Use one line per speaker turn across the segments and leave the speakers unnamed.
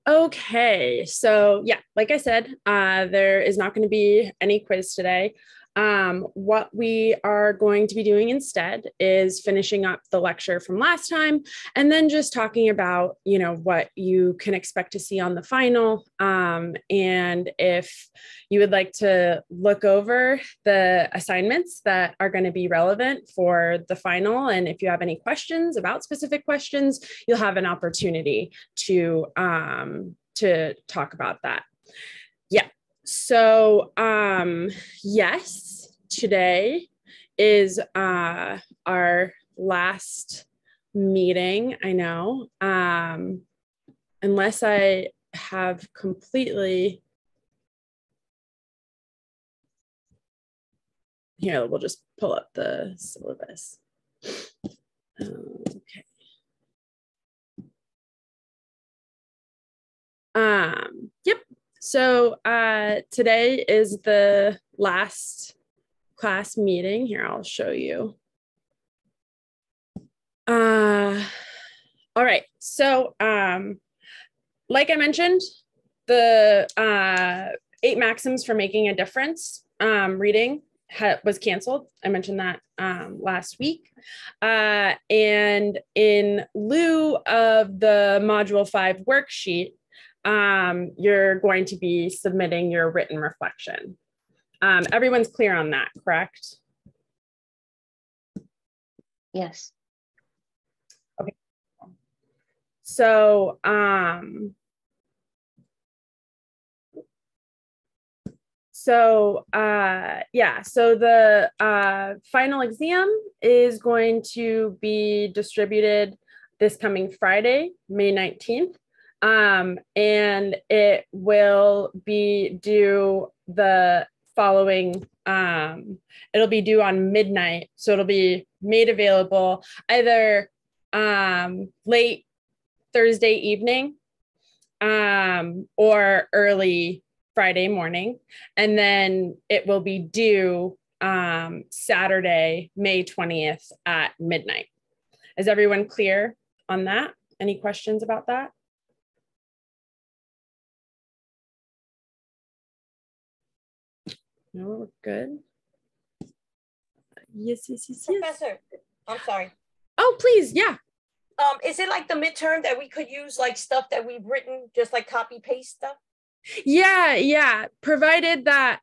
Okay, so yeah, like I said, there is not going to be any quiz today. What we are going to be doing instead is finishing up the lecture from last time and then just talking about, what you can expect to see on the final. And if you would like to look over the assignments that are going to be relevant for the final, and if you have any questions about specific questions, you'll have an opportunity to talk about that. Yeah. So, yes, today is our last meeting. I know, unless I have completely. Here, we'll just pull up the syllabus. Okay. Yep. So today is the last class meeting. Here, I'll show you. All right. So like I mentioned, the 8 maxims for making a difference reading was canceled. I mentioned that last week. And in lieu of the Module 5 worksheet, you're going to be submitting your written reflection. Everyone's clear on that, correct?
Yes.
Okay. So, yeah, so the final exam is going to be distributed this coming Friday, May 19th. And it will be due the following, it'll be due on midnight. So it'll be made available either late Thursday evening or early Friday morning. And then it will be due Saturday, May 20th at midnight. Is everyone clear on that? Any questions about that? No, we're good. Yes.
Professor, I'm sorry.
Oh, please, yeah.
Is it like the midterm that we could use like stuff that we've written, just like copy paste stuff?
Yeah. Provided that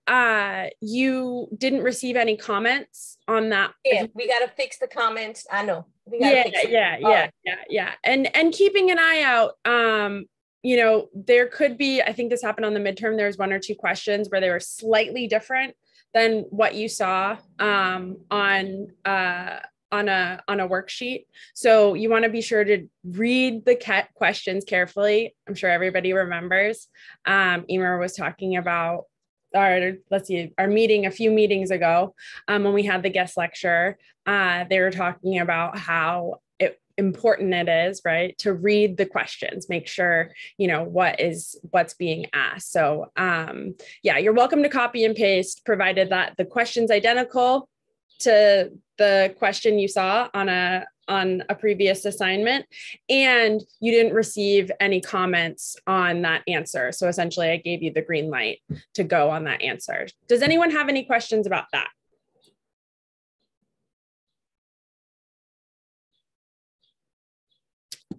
you didn't receive any comments on that.
Yeah, we got to fix the comments. I know. We
Yeah. And keeping an eye out. There could be, I think this happened on the midterm, there's 1 or 2 questions where they were slightly different than what you saw on a worksheet. So you want to be sure to read the questions carefully. I'm sure everybody remembers. Emer was talking about our meeting a few meetings ago when we had the guest lecture. They were talking about how important it is, right, to read the questions, make sure what's being asked. So yeah, you're welcome to copy and paste, provided that the question's identical to the question you saw on a previous assignment and you didn't receive any comments on that answer. So essentially I gave you the green light to go on that answer. Does anyone have any questions about that?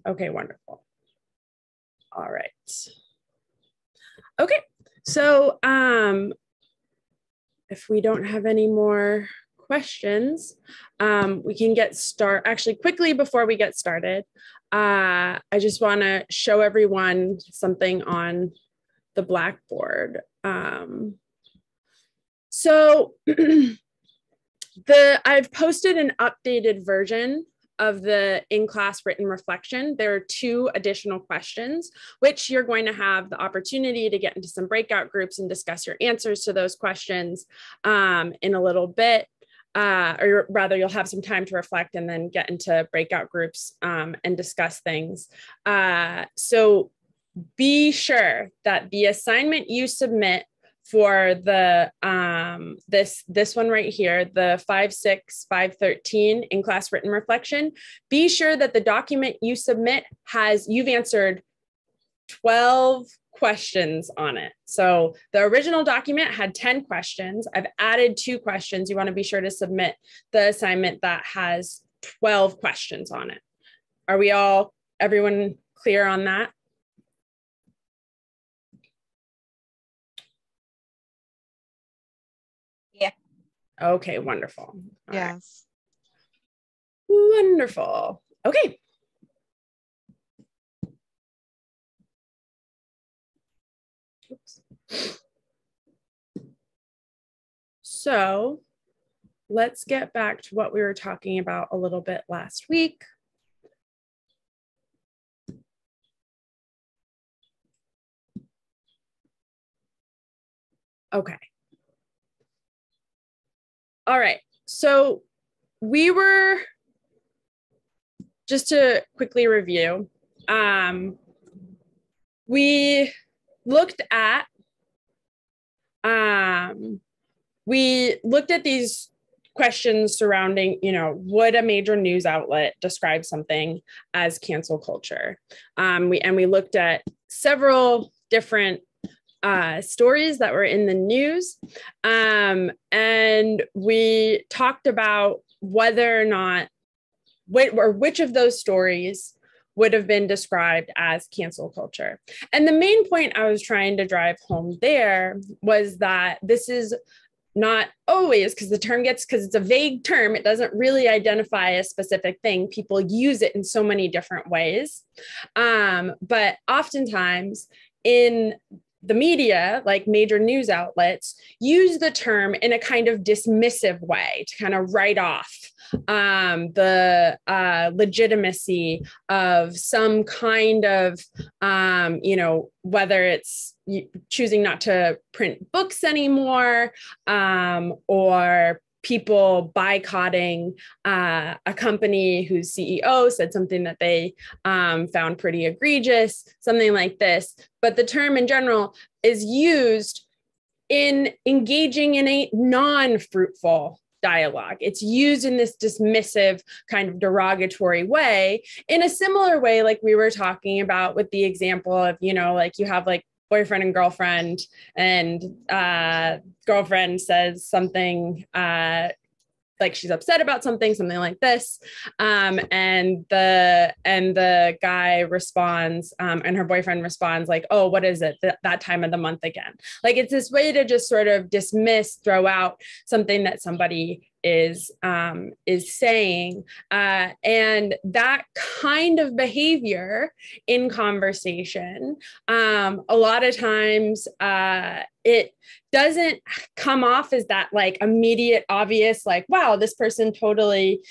Okay, wonderful. All right. Okay, so if we don't have any more questions, we can get started. Actually, quickly before we get started, I just want to show everyone something on the Blackboard. So I've posted an updated version of the in-class written reflection. There are 2 additional questions, which you're going to have the opportunity to get into some breakout groups and discuss your answers to those questions in a little bit. Or rather, you'll have some time to reflect and then get into breakout groups and discuss things. So be sure that the assignment you submit for the this one right here, the 5-6-5-13 in class written reflection, be sure that the document you submit you've answered 12 questions on it. So the original document had 10 questions. I've added 2 questions. You want to be sure to submit the assignment that has 12 questions on it. Are we all, everyone clear on that?
Yeah.
Okay, wonderful. All
yes.
right. Wonderful. Okay. Oops. So let's get back to what we were talking about a little bit last week. Okay. All right. So we were, just to quickly review, we looked at these questions surrounding, would a major news outlet describe something as cancel culture? We looked at several different stories that were in the news. And we talked about whether or not, which of those stories would have been described as cancel culture. And the main point I was trying to drive home there was that this is not always, because it's a vague term, it doesn't really identify a specific thing. People use it in so many different ways. But oftentimes in the media, like major news outlets, use the term in a kind of dismissive way to kind of write off the legitimacy of some kind of, whether it's choosing not to print books anymore, or people boycotting a company whose CEO said something that they found pretty egregious, something like this. But the term in general is used in engaging in a non-fruitful dialogue. It's used in this dismissive kind of derogatory way, in a similar way like we were talking about with the example of, like you have like boyfriend and girlfriend, and girlfriend says something like she's upset about something like this, and the guy responds, and her boyfriend responds like, oh, what is it, that time of the month again? Like, it's this way to just sort of throw out something that somebody is saying, and that kind of behavior in conversation, a lot of times it doesn't come off as that like immediate obvious, like, wow, this person totally,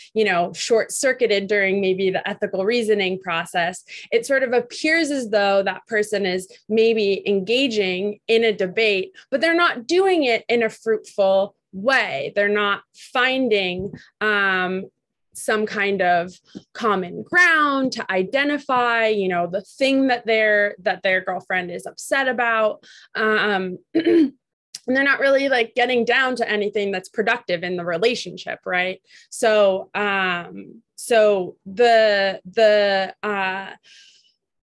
short-circuited during maybe the ethical reasoning process. It sort of appears as though that person is maybe engaging in a debate, but they're not doing it in a fruitful way. They're not finding some kind of common ground to identify, the thing that their girlfriend is upset about. And they're not really like getting down to anything that's productive in the relationship, right? So,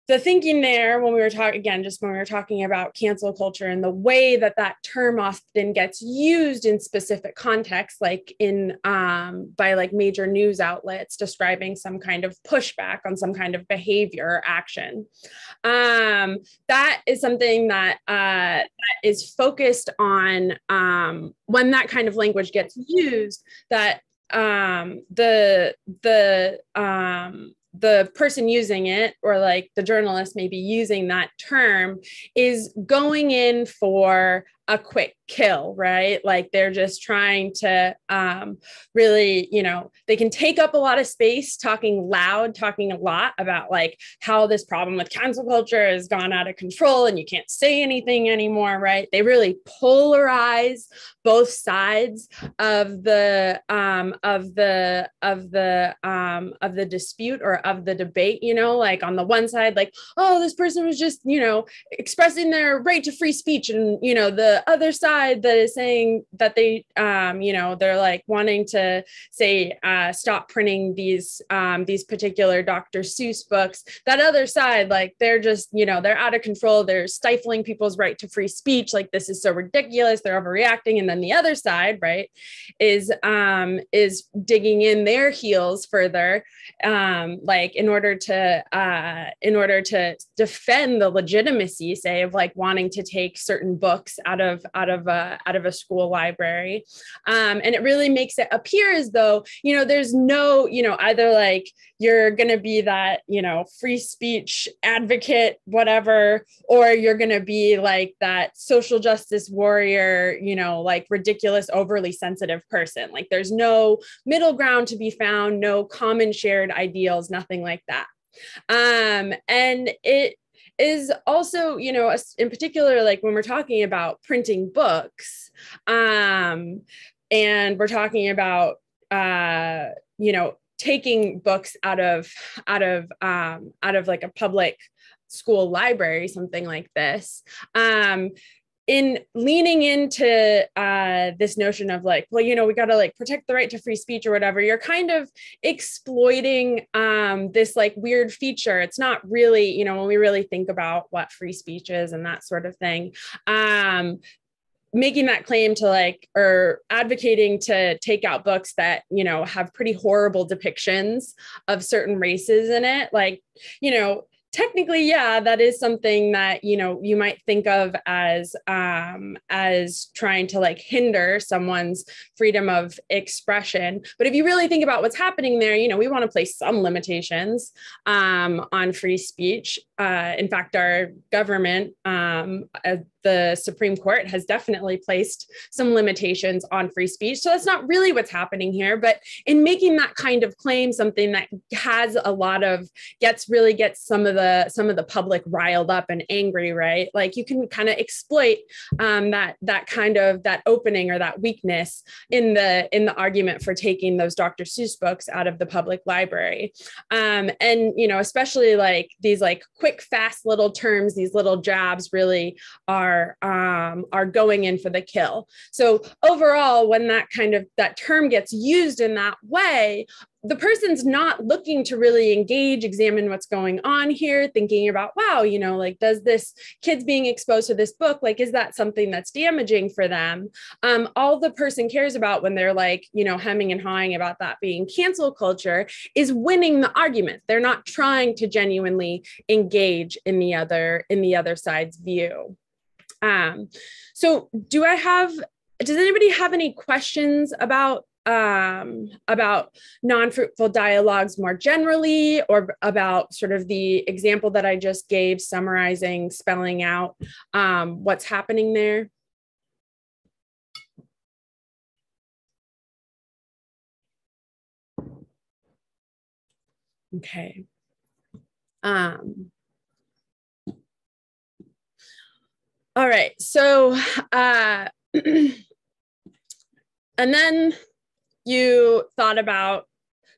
the thinking there when we were talking about cancel culture and the way that term often gets used in specific contexts, like by like major news outlets describing some kind of pushback on some kind of behavior or action. That is something that is focused on when that kind of language gets used, that the person using it, or like the journalist maybe using that term, is going in for a quick kill, right? Like they're just trying to really, they can take up a lot of space talking a lot about like how this problem with cancel culture has gone out of control and you can't say anything anymore, right? They really polarize both sides of the dispute or of the debate, like on the one side, like, oh, this person was just, expressing their right to free speech, and, the other side that is saying that they, you know, they're like wanting to say, stop printing these particular Dr. Seuss books. That other side, like they're just, you know, they're out of control. They're stifling people's right to free speech. Like this is so ridiculous. They're overreacting. And then the other side, right, is digging in their heels further, like in order to defend the legitimacy, say, of like wanting to take certain books out of a school library. And it really makes it appear as though, you know, there's no, you know, either like you're going to be that, you know, free speech advocate, whatever, or you're going to be like that social justice warrior, you know, like ridiculous, overly sensitive person. Like there's no middle ground to be found, no common shared ideals, nothing like that. And it is also, you know, in particular, like when we're talking about printing books, and we're talking about, you know, taking books out of like a public school library, something like this, in leaning into this notion of like, well, you know, we got to like protect the right to free speech or whatever, you're kind of exploiting this like weird feature. It's not really, you know, when we really think about what free speech is and that sort of thing, making that claim to like, or advocating to take out books that, you know, have pretty horrible depictions of certain races in it. Like, you know, technically, yeah, that is something that, you know, you might think of as trying to like hinder someone's freedom of expression. But if you really think about what's happening there, you know, we want to place some limitations on free speech. In fact, our government, the Supreme Court has definitely placed some limitations on free speech. So that's not really what's happening here. But in making that kind of claim, something that has a lot of, gets some of the public riled up and angry, right? Like you can kind of exploit that kind of that opening or that weakness in the argument for taking those Dr. Seuss books out of the public library. And, you know, especially like these like quick, fast little terms, these little jabs really are going in for the kill. So overall, when that term gets used in that way, the person's not looking to really engage, examine what's going on here, thinking about, wow, you know, like, does this kids being exposed to this book, like, is that something that's damaging for them? All the person cares about when they're like, you know, hemming and hawing about that being cancel culture is winning the argument. They're not trying to genuinely engage in the other side's view. So does anybody have any questions about non-fruitful dialogues more generally, or about sort of the example that I just gave, summarizing, spelling out what's happening there? Okay. All right, so, and then you thought about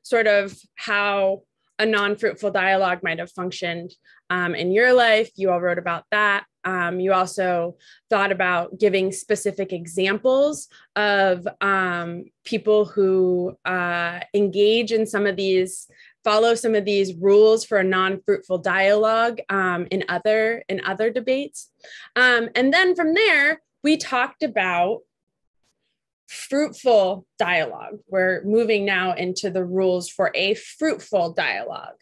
sort of how a non-fruitful dialogue might have functioned in your life. You all wrote about that. You also thought about giving specific examples of people who engage in follow some of these rules for a non-fruitful dialogue in other debates. And then from there, we talked about fruitful dialogue. We're moving now into the rules for a fruitful dialogue.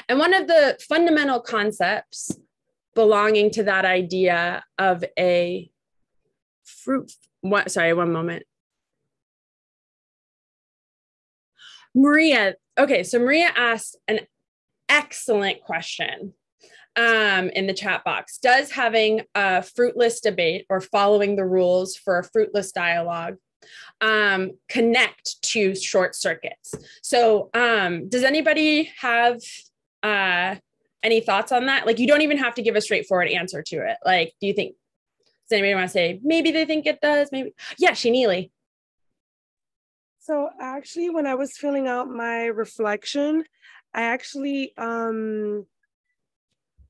And one of the fundamental concepts belonging to that idea of a one moment. Maria. Okay, so Maria asked an excellent question in the chat box. Does having a fruitless debate or following the rules for a fruitless dialogue connect to short circuits? So does anybody have any thoughts on that? Like, you don't even have to give a straightforward answer to it. Like, does anybody want to say maybe they think it does? Maybe. Yeah, Shaneely.
So actually, when I was filling out my reflection, I actually, in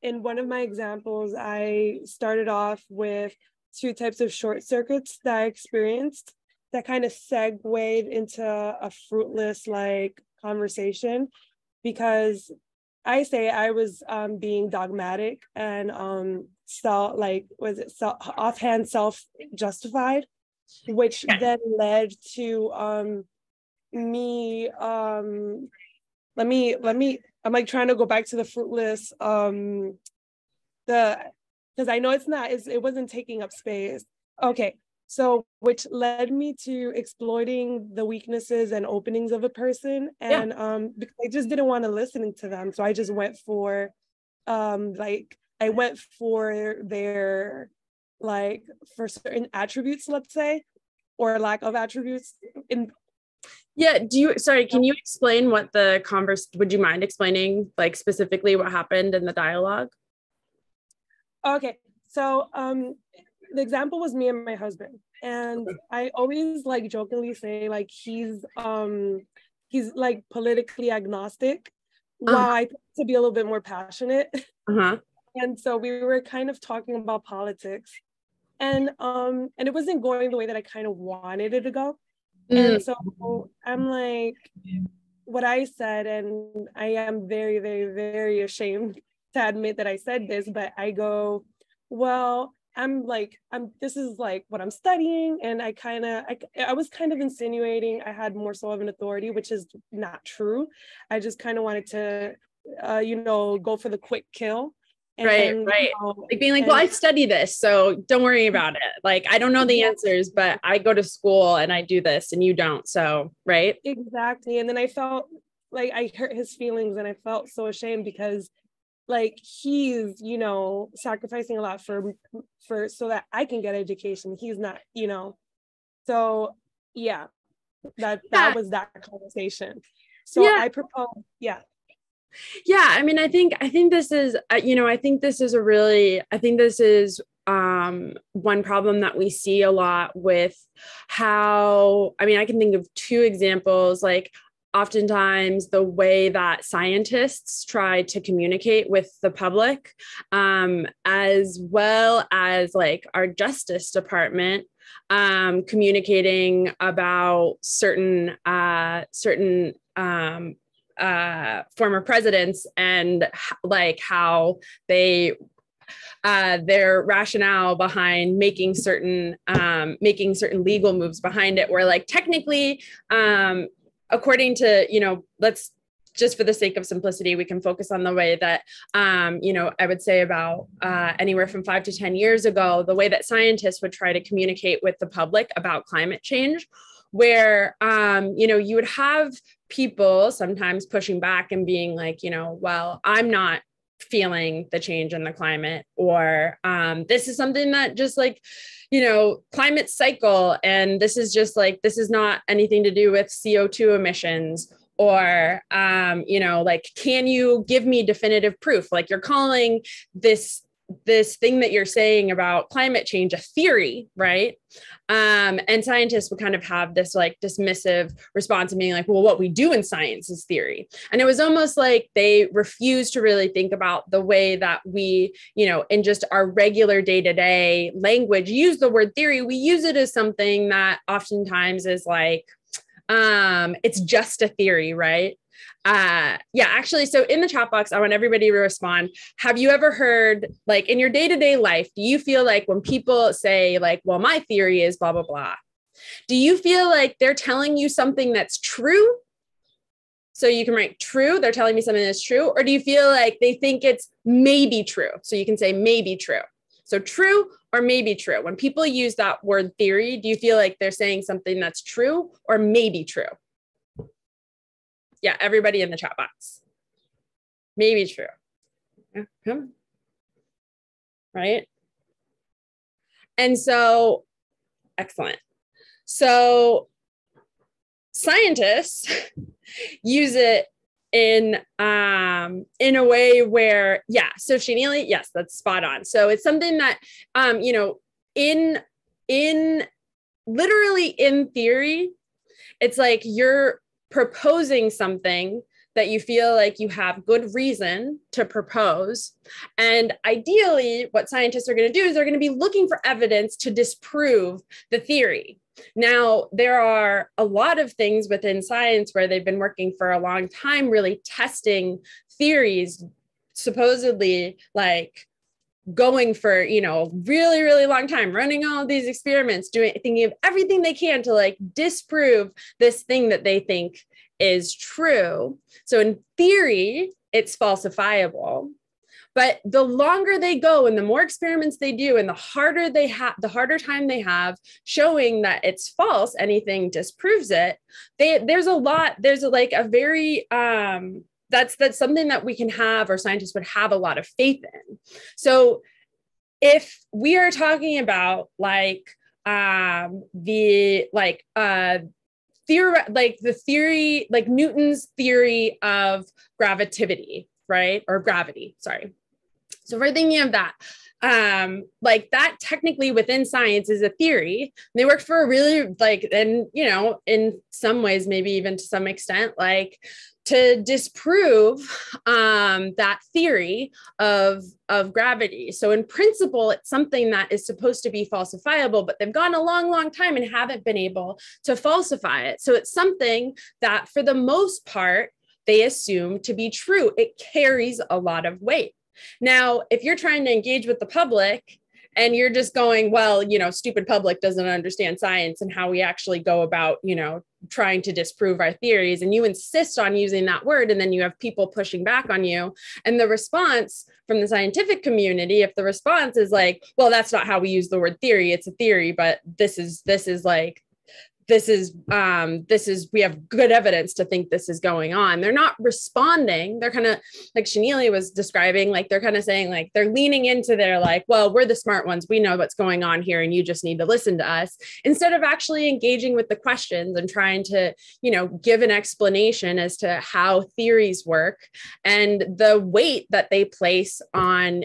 one of my examples, I started off with two types of short circuits that I experienced that kind of segued into a fruitless like conversation, because I say I was being dogmatic and offhand self-justified, which then led to me let me I'm like trying to go back to the fruitless because I know it wasn't taking up space. Okay, so which led me to exploiting the weaknesses and openings of a person, and because I just didn't want to listen to them, so I just went for I went for their for certain attributes, let's say, or lack of attributes.
Can you explain what would you mind explaining like specifically what happened in the dialogue?
Okay, so the example was me and my husband, and I always like jokingly say like he's like politically agnostic, while I tend to be a little bit more passionate. And so we were kind of talking about politics, and it wasn't going the way that I kind of wanted it to go. And so I'm like, what I said, and I am very, very, very ashamed to admit that I said this, but I go, well, this is like what I'm studying. And I was kind of insinuating I had more so of an authority, which is not true. I just kind of wanted to, go for the quick kill.
Right. Like being like, well, I study this, so don't worry about it. Like, I don't know the answers, but I go to school and I do this and you don't. So, right.
Exactly. And then I felt like I hurt his feelings, and I felt so ashamed because like he's, sacrificing a lot for so that I can get education. He's not, so yeah, that was that conversation. So I proposed,
I mean, I think this is, I think this is one problem that we see a lot with I can think of two examples, like oftentimes the way that scientists try to communicate with the public, as well as like our Justice Department, communicating about certain former presidents and like how they their rationale behind making certain legal moves behind it, where like technically according to, let's just for the sake of simplicity, we can focus on the way that, I would say about anywhere from 5 to 10 years ago, the way that scientists would try to communicate with the public about climate change, where, you would have people sometimes pushing back and being like, well, I'm not feeling the change in the climate, or this is something that just like, climate cycle. And this is just like, this is not anything to do with CO2 emissions, or, like, can you give me definitive proof? Like you're calling this thing that you're saying about climate change a theory, right? And scientists would kind of have this like dismissive response and being like, well, what we do in science is theory. And it was almost like they refused to really think about the way that we, in just our regular day-to-day language, use the word theory. We use it as something that oftentimes is like, it's just a theory, right? Actually, so in the chat box, I want everybody to respond. Have you ever heard, like in your day-to-day life, do you feel like when people say like, well, my theory is blah, blah, blah, do you feel like they're telling you something that's true? So you can write true, they're telling me something that's true, or do you feel like they think it's maybe true? So you can say maybe true. So true or maybe true. When people use that word theory, do you feel like they're saying something that's true or maybe true? Yeah, everybody in the chat box. Maybe true. Yeah, right? And so, excellent. So scientists use it in a way where, so Shanili, yes, that's spot on. So it's something that, in literally in theory, it's like you're proposing something that you feel like you have good reason to propose. And ideally, what scientists are going to do is they're going to be looking for evidence to disprove the theory. Now, there are a lot of things within science where they've been working for a long time, really testing theories, supposedly like going for, really, really long time, running all of these experiments, thinking of everything they can to like disprove this thing that they think is true. So in theory, it's falsifiable. But the longer they go and the more experiments they do and the harder time they have showing that it's false, anything disproves it. There's that's something that we can have, or scientists would have a lot of faith in. So if we are talking about theory, like Newton's theory of gravity, right? Or gravity, sorry. So if we're thinking of that, that technically within science is a theory. They worked for a really in some ways, maybe even to some extent, to disprove that theory of gravity. So in principle, it's something that is supposed to be falsifiable, but they've gone a long, long time and haven't been able to falsify it. So it's something that for the most part, they assume to be true. It carries a lot of weight. Now, if you're trying to engage with the public and you're just going, well, stupid public doesn't understand science and how we actually go about, trying to disprove our theories, and you insist on using that word, and then you have people pushing back on you. And the response from the scientific community, if the response is like, well, that's not how we use the word theory, it's a theory, but this is we have good evidence to think this is going on. They're not responding. They're kind of like Shaneely was describing, they're kind of saying they're leaning into their well, we're the smart ones. We know what's going on here and you just need to listen to us, instead of actually engaging with the questions and trying to, give an explanation as to how theories work and the weight that they place on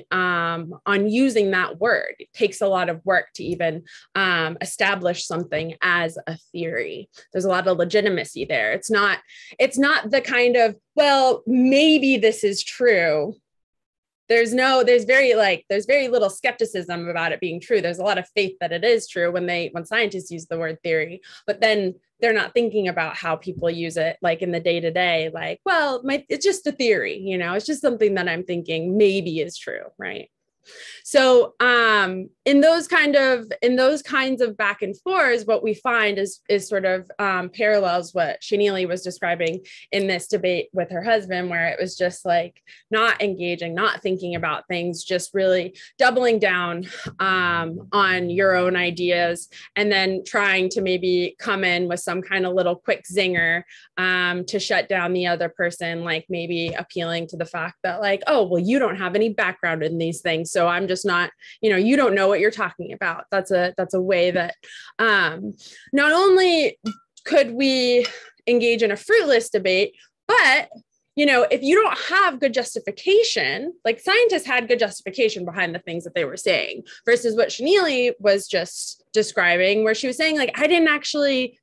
using that word. It takes a lot of work to even establish something as a theory. There's a lot of legitimacy there. It's not the kind of, well, maybe this is true. There's very little skepticism about it being true. There's a lot of faith that it is true when scientists use the word theory, but then they're not thinking about how people use it, in the day to day, well, it's just a theory, it's just something that I'm thinking maybe is true. Right. So in those kinds of back and forths, what we find is sort of parallels what Shaneely was describing in this debate with her husband, where it was just not engaging, not thinking about things, just really doubling down on your own ideas, and then trying to maybe come in with some kind of little quick zinger to shut down the other person, maybe appealing to the fact that oh, well, you don't have any background in these things, so I'm just not, you don't know what you're talking about. That's a way that not only could we engage in a fruitless debate, but if you don't have good justification, scientists had good justification behind the things that they were saying, versus what Shaneely was just describing, where she was saying, I didn't actually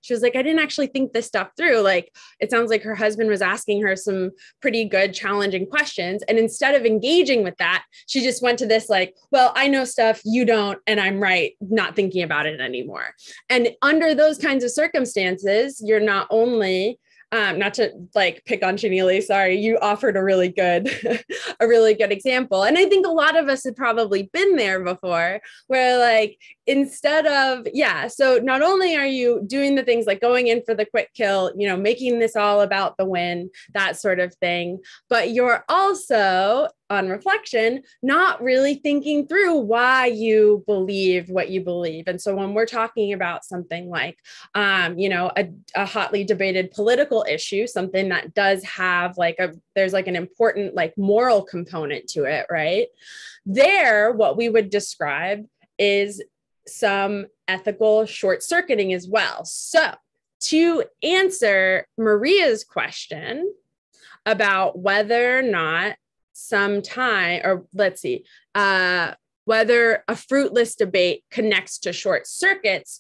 think this stuff through. It sounds like her husband was asking her some pretty good, challenging questions. And instead of engaging with that, she just went to this, well, I know stuff, you don't, and I'm right, not thinking about it anymore. And under those kinds of circumstances, you're not only not to pick on Shaneely, sorry, you offered a really good example. And I think a lot of us had probably been there before, where instead of, so not only are you doing the things going in for the quick kill, making this all about the win, that sort of thing, but you're also, on reflection, not really thinking through why you believe what you believe. And so when we're talking about something a hotly debated political issue, something that does have there's an important moral component to it, right? There, what we would describe is some ethical short-circuiting as well. So to answer Maria's question about whether or not whether a fruitless debate connects to short circuits.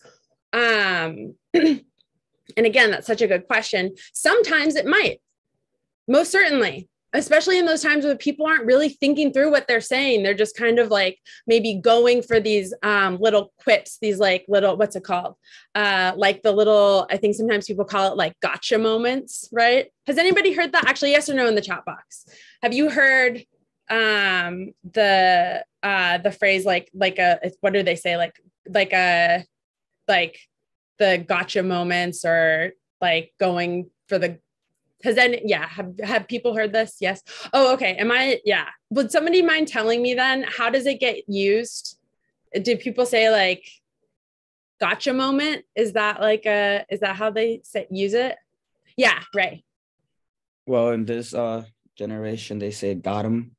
And again, that's such a good question. Sometimes it might. Most certainly, especially in those times where people aren't really thinking through what they're saying. They're just kind of like maybe going for these little quips, these like little, what's it called? Like the little, I think sometimes people call it like gotcha moments, right? Has anybody heard that? Actually, yes or no in the chat box. Have you heard the phrase like a, what do they say? Like the gotcha moments, or like going for the, has then, yeah, have people heard this? Yes. Oh, okay. Yeah. Would somebody mind telling me then, how does it get used? Do people say like gotcha moment? Is that how they use it? Yeah, Ray.
Well, in this generation, they say got him.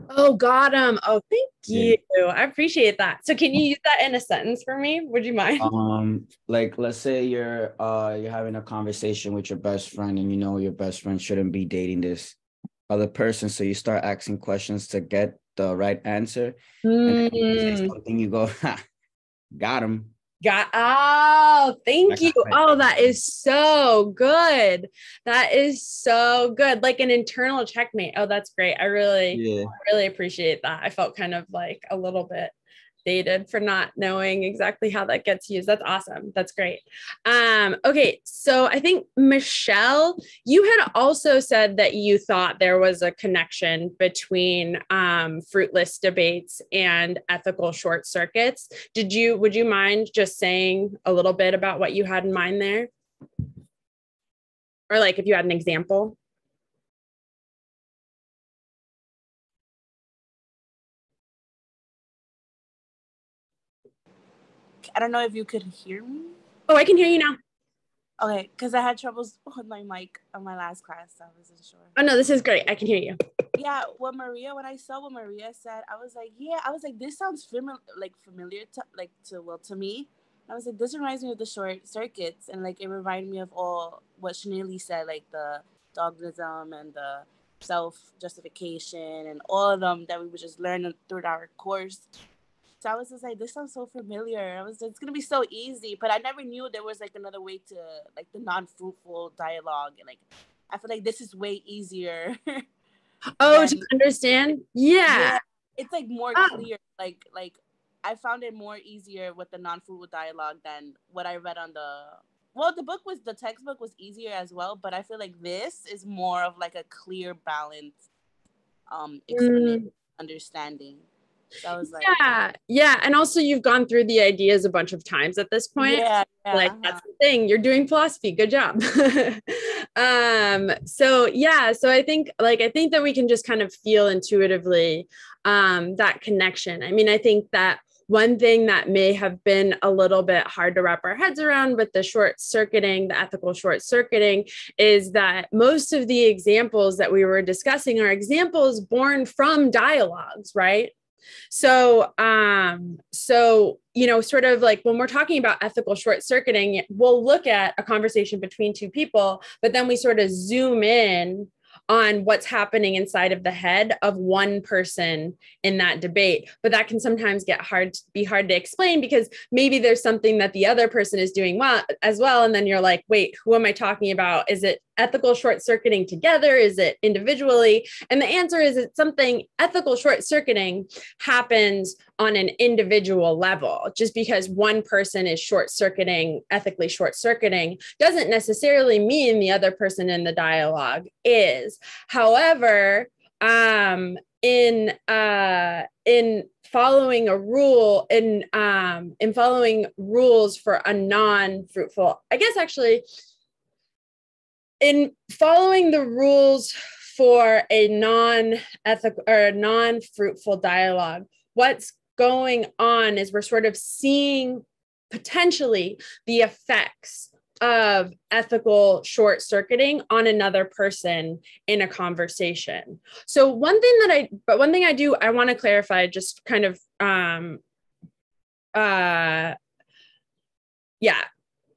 Oh, got him. Oh, thank you.
Yeah.
I appreciate that. So can you use that in a sentence for me? Would you mind?
Like let's say you're having a conversation with your best friend, and you know your best friend shouldn't be dating this other person, so you start asking questions to get the right answer. And then you say something, you go, ha, got him.
Thank you. Oh, that is so good. That is so good. Like an internal checkmate. Oh, that's great. I really appreciate that. I felt kind of like a little bit dated for not knowing exactly how that gets used. That's awesome. That's great. Okay. So I think Michelle, you had also said that you thought there was a connection between fruitless debates and ethical short circuits. Would you mind just saying a little bit about what you had in mind there? Or like if you had an example?
I don't know if you could hear me.
Oh, I can hear you now.
Okay, because I had troubles with my mic on my last class, so I wasn't sure.
Oh no, this is great. I can hear you.
Yeah, when I saw what Maria said, I was like, this sounds familiar to me. I was like, this reminds me of the short circuits, and like it reminded me of all what Shanili said, like the dogmatism and the self-justification and all of them that we would just learn through our course. So I was just like, this sounds so familiar. It's gonna be so easy, but I never knew there was like another way to like the non-fruitful dialogue, and like I feel like this is way easier.
To understand?
Yeah, it's like more clear. Like I found it more easier with the non-fruitful dialogue than what I read on the textbook was easier as well, but I feel like this is more of like a clear, balanced understanding. So I was like,
yeah, and also you've gone through the ideas a bunch of times at this point. Like that's the thing, you're doing philosophy. Good job. So I think that we can just kind of feel intuitively that connection. I mean, I think that one thing that may have been a little bit hard to wrap our heads around with the ethical short circuiting, is that most of the examples that we were discussing are examples born from dialogues, right? So, sort of like when we're talking about ethical short circuiting, we'll look at a conversation between two people, but then we sort of zoom in on what's happening inside of the head of one person in that debate. But that can sometimes be hard to explain, because maybe there's something that the other person is doing well as well. And then you're like, wait, who am I talking about? Is it ethical short circuiting together? Is it individually? And the answer is it's something. Ethical short circuiting happens on an individual level. Just because one person is ethically short circuiting doesn't necessarily mean the other person in the dialogue is. However, in following a rule, in following rules for a non-fruitful, I guess actually, in following the rules for a non-ethical or a non-fruitful dialogue, what's going on is we're sort of seeing potentially the effects of ethical short circuiting on another person in a conversation. So one thing I want to clarify, just kind of,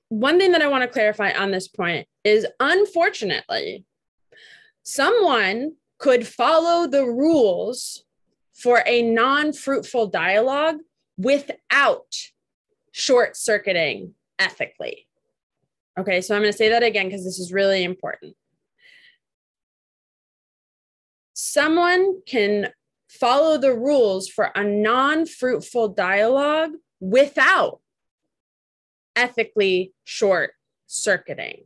one thing that I want to clarify on this point is, unfortunately, someone could follow the rules for a non-fruitful dialogue without short circuiting ethically. Okay, so I'm going to say that again because this is really important. someone can follow the rules for a non-fruitful dialogue without ethically short-circuiting.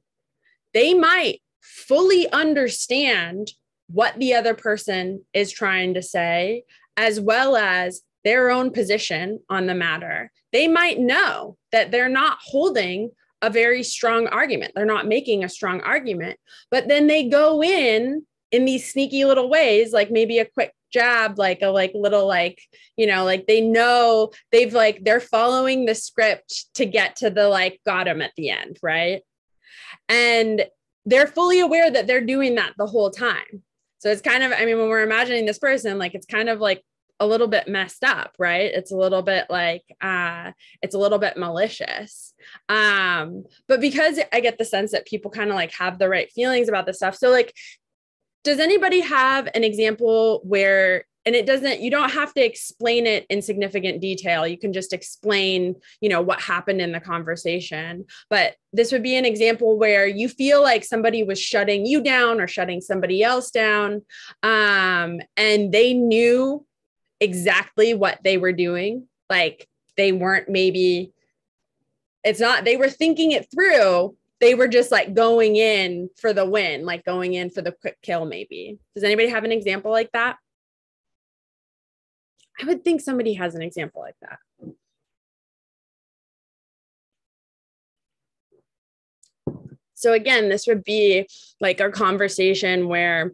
They might fully understand what the other person is trying to say, as well as their own position on the matter. They might know that they're not holding a very strong argument. They're not making a strong argument, but then they go in these sneaky little ways, like maybe a quick jab, like a little, they know they're following the script to get to the got him at the end, right? And they're fully aware that they're doing that the whole time. So it's kind of, when we're imagining this person, it's kind of a little bit messed up, right? It's a little bit malicious. But because I get the sense that people kind of have the right feelings about this stuff. So does anybody have an example where, and you don't have to explain it in significant detail. You can just explain, what happened in the conversation. But this would be an example where you feel like somebody was shutting you down or shutting somebody else down. And they knew exactly what they were doing. They weren't they were thinking it through. They were just going in for the win, going in for the quick kill, maybe. Does anybody have an example like that? I would think somebody has an example like that. So again, this would be a conversation where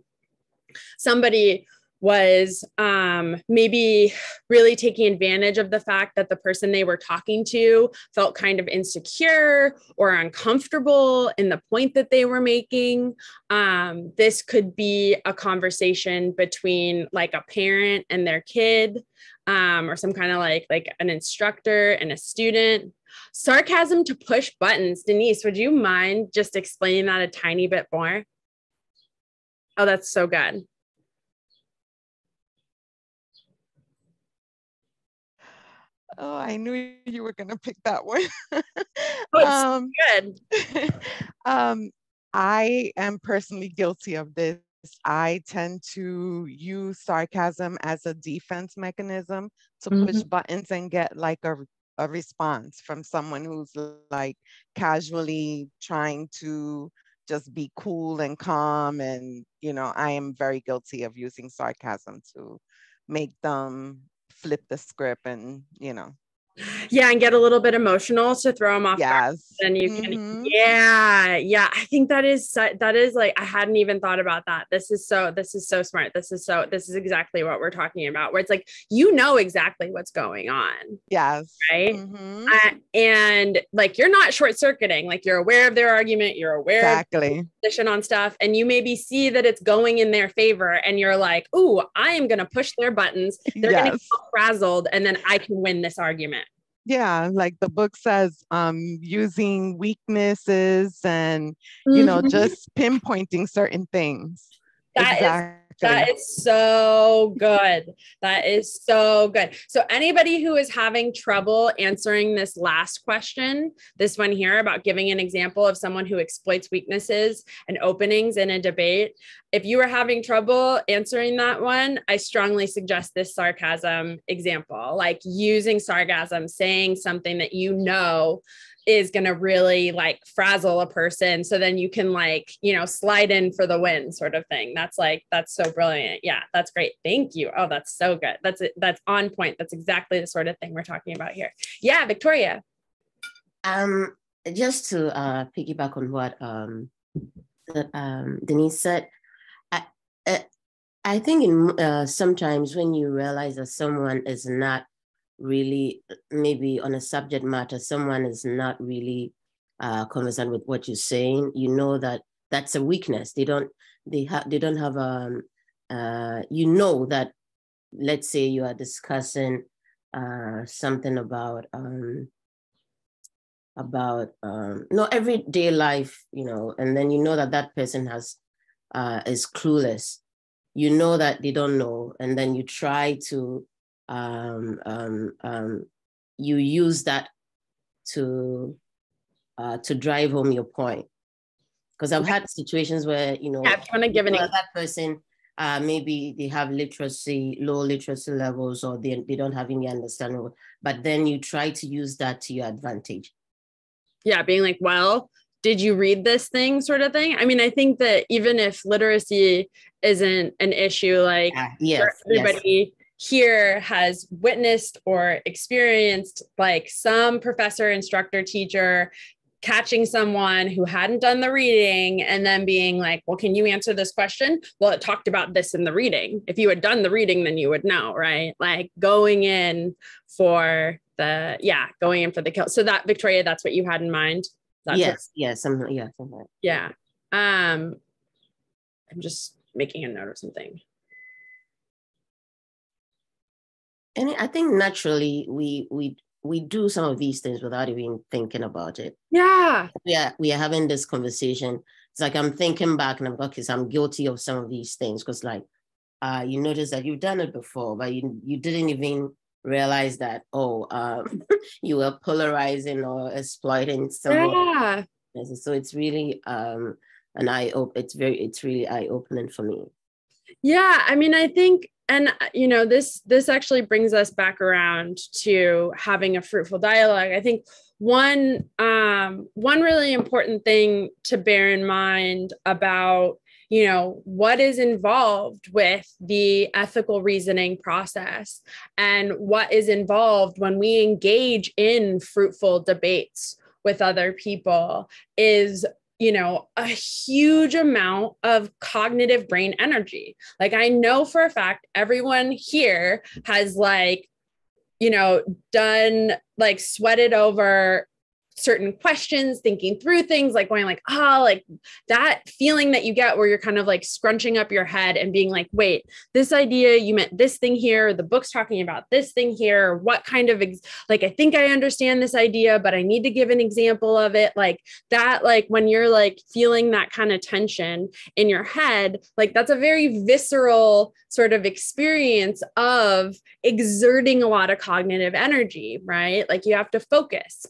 somebody was maybe really taking advantage of the fact that the person they were talking to felt kind of insecure or uncomfortable in the point that they were making. This could be a conversation between a parent and their kid, or some kind of like an instructor and a student. Sarcasm to push buttons. Denise, would you mind just explaining that a tiny bit more? Oh, that's so good.
Oh, I knew you were going to pick that one.
Oh, it's good.
I am personally guilty of this. I tend to use sarcasm as a defense mechanism to push buttons and get a response from someone who's casually trying to just be cool and calm. And, I am very guilty of using sarcasm to make them flip the script and,
Yeah, and get a little bit emotional to throw them off.
Yes.
And you can, yeah. I think that is I hadn't even thought about that. This is so smart. This is exactly what we're talking about, where it's exactly what's going on.
Yes.
Right. And you're not short circuiting, you're aware of their argument, you're aware of their position on stuff, and you maybe see that it's going in their favor, and you're like, ooh, I am going to push their buttons. They're going to get frazzled, and then I can win this argument.
Yeah, like the book says, using weaknesses and, just pinpointing certain things.
That is so good. That is so good. So anybody who is having trouble answering this last question, this one here about giving an example of someone who exploits weaknesses and openings in a debate, if you are having trouble answering that one, I strongly suggest this sarcasm example, using sarcasm, saying something that is going to really frazzle a person. So then you can slide in for the win sort of thing. That's so brilliant. Yeah, that's great. Thank you. Oh, that's so good. That's on point. That's exactly the sort of thing we're talking about here. Yeah, Victoria.
Just to piggyback on what Denise said, I think sometimes when you realize that someone is not really, maybe on a subject matter, someone is not really conversant with what you're saying, that that's a weakness. They don't have that, let's say you are discussing something about everyday life, and then that person is clueless. That they don't know, and then you try to you use that to drive home your point. Because I've had situations where,
I want to give
that person maybe they have low literacy levels, or they don't have any understanding, but then you try to use that to your advantage.
Yeah, being like, well, did you read this thing, sort of thing? I mean, I think that even if literacy isn't an issue, like everybody here has witnessed or experienced like some professor, instructor, teacher catching someone who hadn't done the reading and then being like, well, can you answer this question? Well, it talked about this in the reading. If you had done the reading, then you would know, right? Like going in for the kill. So that, Victoria, that's what you had in mind?
Yes.
Yeah. I'm just making a note of something.
And I think naturally we do some of these things without even thinking about it.
Yeah.
We are having this conversation. It's like I'm thinking back and I'm like, okay, so I'm guilty of some of these things, because like you notice that you've done it before, but you didn't even realize that, you were polarizing or exploiting someone.
Yeah.
So it's really it's really eye-opening for me.
Yeah, I mean, I think, and this actually brings us back around to having a fruitful dialogue. I think one really important thing to bear in mind about what is involved with the ethical reasoning process and what is involved when we engage in fruitful debates with other people is a huge amount of cognitive brain energy. Like I know for a fact, everyone here has done sweated over certain questions, thinking through things, like going like that feeling that you get where you're kind of like scrunching up your head and being like, wait, this idea, you meant this thing here, the book's talking about this thing here, what kind of I think I understand this idea, but I need to give an example of it, like that, like when you're like feeling that kind of tension in your head, like that's a very visceral sort of experience of exerting a lot of cognitive energy, right? Like you have to focus,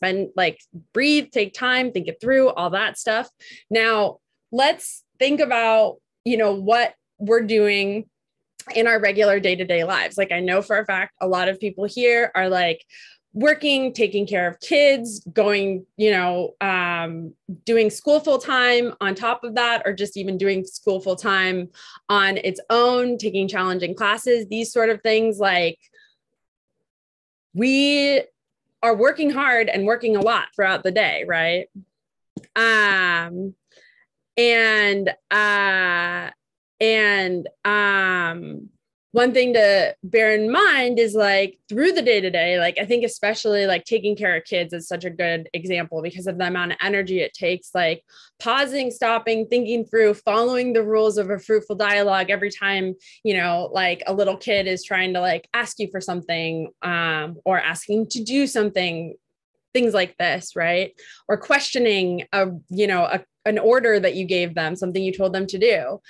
breathe, take time, think it through, all that stuff. Now, let's think about, what we're doing in our regular day-to-day lives. Like I know for a fact, a lot of people here are like working, taking care of kids, going, doing school full time on top of that, or just even doing school full time on its own, taking challenging classes, these sort of things. Like we are working hard and working a lot throughout the day, right? One thing to bear in mind is like through the day-to-day, like I think especially like taking care of kids is such a good example because of the amount of energy it takes, like pausing, stopping, thinking through, following the rules of a fruitful dialogue every time, like a little kid is trying to like ask you for something or asking to do something, things like this, right? Or questioning an order that you gave them, something you told them to do.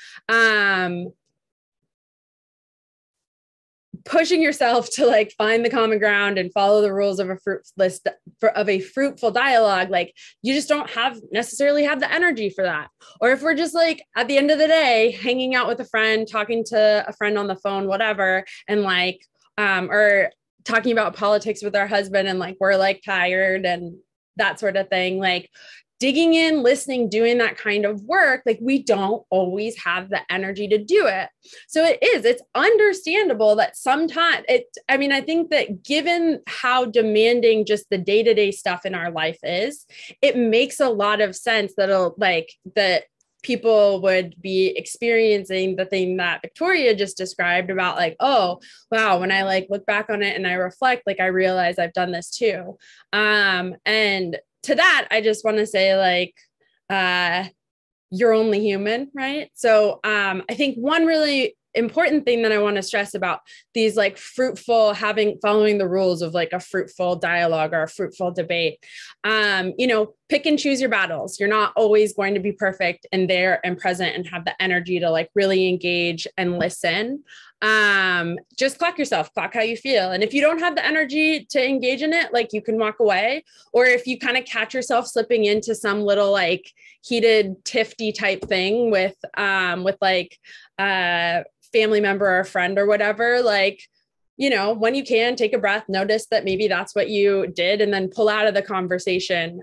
Pushing yourself to like find the common ground and follow the rules of a fruitful dialogue. Like you just don't necessarily have the energy for that. Or if we're just like at the end of the day, hanging out with a friend, talking to a friend on the phone, whatever, and like, or talking about politics with our husband and like, we're like tired and that sort of thing, like digging in, listening, doing that kind of work, like we don't always have the energy to do it. So it's understandable that sometimes I think that given how demanding just the day-to-day stuff in our life is, it makes a lot of sense that people would be experiencing the thing that Victoria just described about like, oh, wow, when I like look back on it and I reflect, like I realize I've done this too. And to that, I just want to say like, you're only human, right? So I think one really important thing that I want to stress about these like following the rules of like a fruitful dialogue or a fruitful debate, pick and choose your battles. You're not always going to be perfect and there and present and have the energy to like really engage and listen. Just clock yourself, clock how you feel. And if you don't have the energy to engage in it, like you can walk away. Or if you kind of catch yourself slipping into some little like heated tifty type thing with like a family member or a friend or whatever, like, you know, when you can, take a breath, notice that maybe that's what you did, and then pull out of the conversation,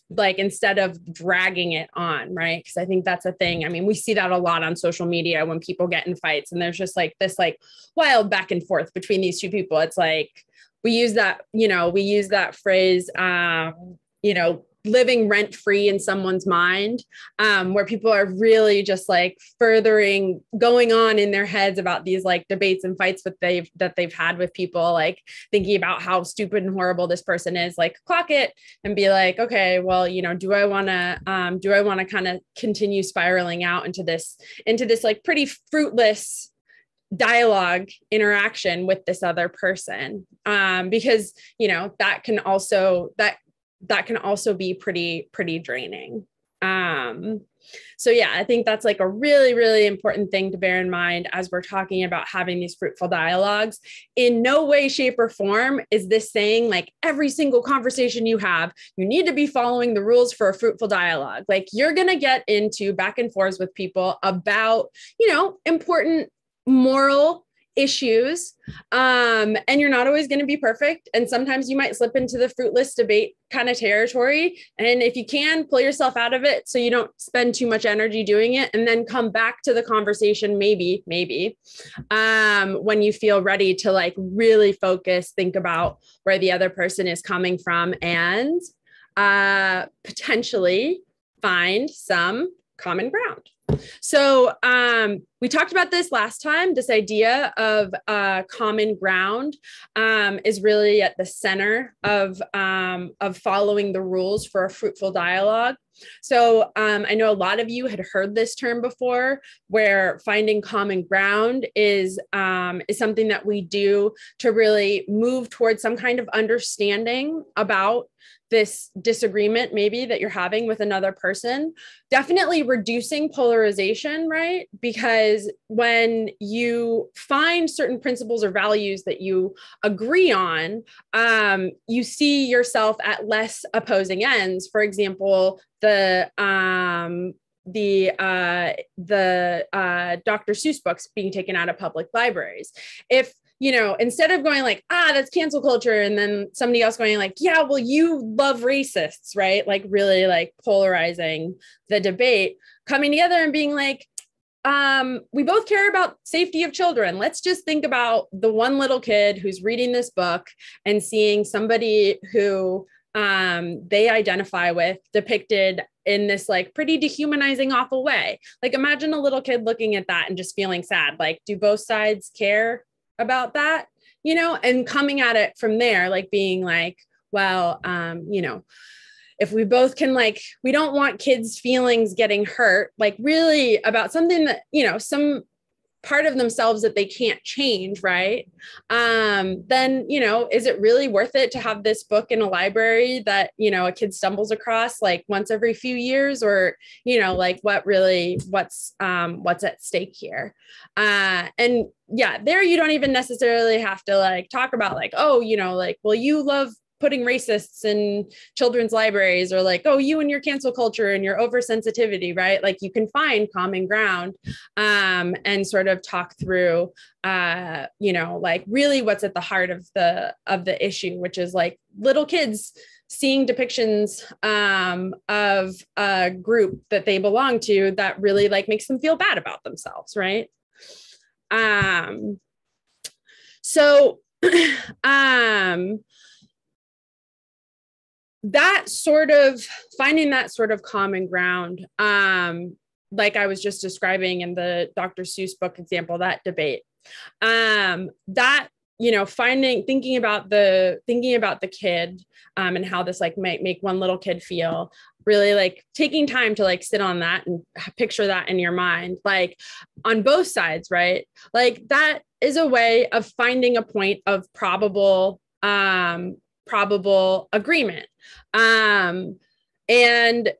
like instead of dragging it on, right? Because I think that's a thing. I mean, we see that a lot on social media when people get in fights and there's just like this like wild back and forth between these two people. It's like, we use that phrase, you know, living rent free in someone's mind, where people are really just like going on in their heads about these like debates and fights that they've had with people, like thinking about how stupid and horrible this person is. Like, clock it and be like, okay, well, you know, do I want to kind of continue spiraling out into this like pretty fruitless dialogue interaction with this other person? Because, you know, that can also be pretty draining. So yeah, I think that's like a really, really important thing to bear in mind as we're talking about having these fruitful dialogues. In no way, shape, or form is this saying like every single conversation you have, you need to be following the rules for a fruitful dialogue. Like, you're going to get into back and forths with people about, you know, important moral issues. And you're not always going to be perfect. And sometimes you might slip into the fruitless debate kind of territory. And if you can, pull yourself out of it so you don't spend too much energy doing it, and then come back to the conversation, maybe, when you feel ready to like really focus, think about where the other person is coming from, and potentially find some common ground. So we talked about this last time. This idea of common ground is really at the center of following the rules for a fruitful dialogue. So I know a lot of you had heard this term before, where finding common ground is something that we do to really move towards some kind of understanding about this disagreement maybe that you're having with another person. Definitely reducing polarization, right? Because when you find certain principles or values that you agree on, you see yourself at less opposing ends. For example, the Dr. Seuss books being taken out of public libraries. If, you know, instead of going like, that's cancel culture, and then somebody else going like, yeah, well, you love racists, right? Like really like polarizing the debate, coming together and being like, we both care about safety of children. Let's just think about the one little kid who's reading this book and seeing somebody who they identify with depicted in this like pretty dehumanizing, awful way. Like, imagine a little kid looking at that and just feeling sad. Like, do both sides care about that? You know, and coming at it from there, like being like, well, you know, if we both can, like, we don't want kids' feelings getting hurt, like really about something that, you know, some part of themselves that they can't change, right? Then, you know, is it really worth it to have this book in a library that, you know, a kid stumbles across like once every few years? Or, you know, like what's at stake here? And yeah, there you don't even necessarily have to like talk about like, oh, you know, like, well, you love putting racists in children's libraries, or like, oh, you and your cancel culture and your oversensitivity, right? Like, you can find common ground and sort of talk through, you know, like really what's at the heart of the issue, which is like little kids seeing depictions of a group that they belong to that really like makes them feel bad about themselves, right? So that sort of finding that sort of common ground, like I was just describing in the Dr. Seuss book example, that debate, that, you know, thinking about the kid, and how this like might make one little kid feel, really like taking time to like sit on that and picture that in your mind, like on both sides, right? Like, that is a way of finding a point of probable agreement. And,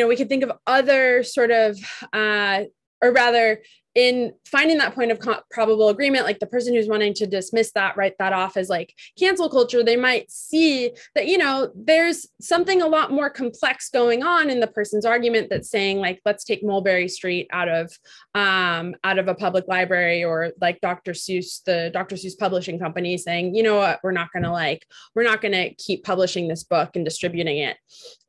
we could think of other sort of, or rather, in finding that point of probable agreement, like the person who's wanting to dismiss that, write that off as like cancel culture, they might see that, there's something a lot more complex going on in the person's argument that's saying like, let's take Mulberry Street out of a public library, or like Dr. Seuss, the Dr. Seuss publishing company saying, you know what, we're not going to keep publishing this book and distributing it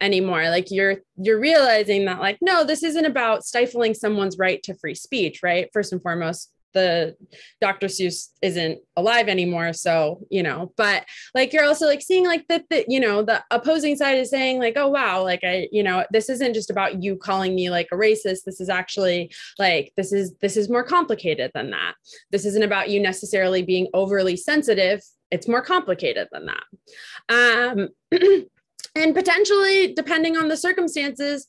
anymore. Like you're realizing that like, no, this isn't about stifling someone's right to free speech, right? First and foremost, the Dr. Seuss isn't alive anymore. So, but like, you're also like seeing like that, the opposing side is saying like, oh, wow, like this isn't just about you calling me like a racist. This is actually like, this is more complicated than that. This isn't about you necessarily being overly sensitive. It's more complicated than that. And potentially, depending on the circumstances,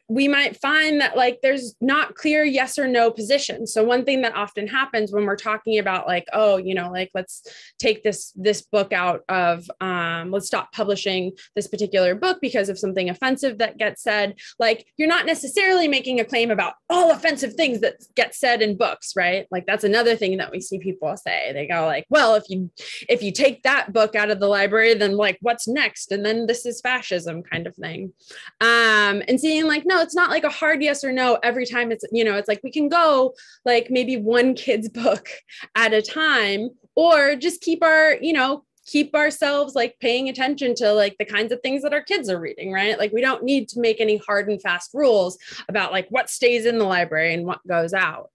we might find that like there's not clear yes or no position. So one thing that often happens when we're talking about like, oh, like let's take this book out of, let's stop publishing this particular book because of something offensive that gets said. Like you're not necessarily making a claim about all offensive things that get said in books, right? Like that's another thing that we see people say. They go like, well, if you take that book out of the library, then like what's next? And then this is fascism kind of thing. And seeing like, no, it's not like a hard yes or no every time. It's, it's like we can go like maybe one kid's book at a time, or just keep ourselves like paying attention to like the kinds of things that our kids are reading, right? Like we don't need to make any hard and fast rules about like what stays in the library and what goes out.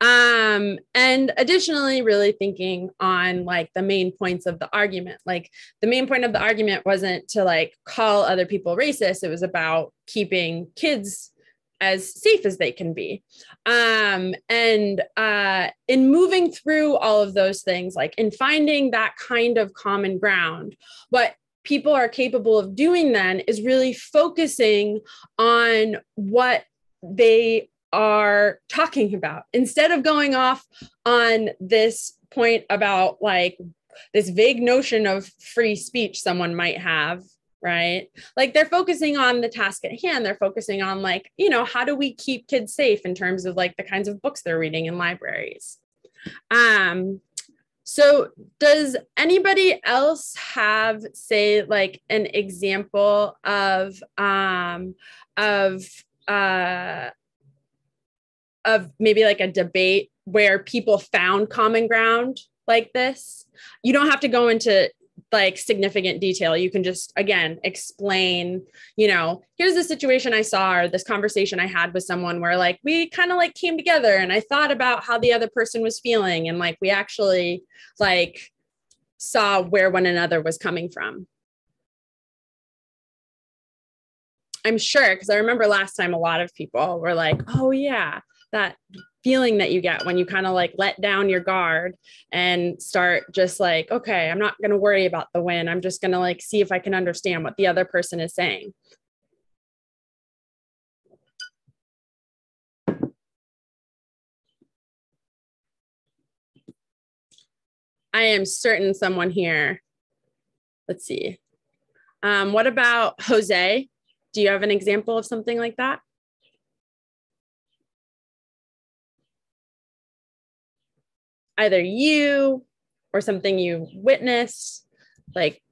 And additionally, really thinking on like the main points of the argument. Like the main point of the argument wasn't to like call other people racist. It was about keeping kids as safe as they can be. And in moving through all of those things, like in finding that kind of common ground, what people are capable of doing then is really focusing on what they are talking about, instead of going off on this point about like this vague notion of free speech someone might have, right? Like they're focusing on the task at hand. They're focusing on like, how do we keep kids safe in terms of like the kinds of books they're reading in libraries? So does anybody else have, say, like an example of maybe like a debate where people found common ground like this? You don't have to go into like significant detail. You can just, again, explain, here's the situation I saw, or this conversation I had with someone where like, we kind of like came together and I thought about how the other person was feeling. And like, we actually like saw where one another was coming from. I'm sure, because I remember last time a lot of people were like, oh yeah, that feeling that you get when you kind of like let down your guard and start just like, okay, I'm not going to worry about the win. I'm just going to like see if I can understand what the other person is saying. I am certain someone here. Let's see. What about Jose? Do you have an example of something like that? Either you or something you witnessed, like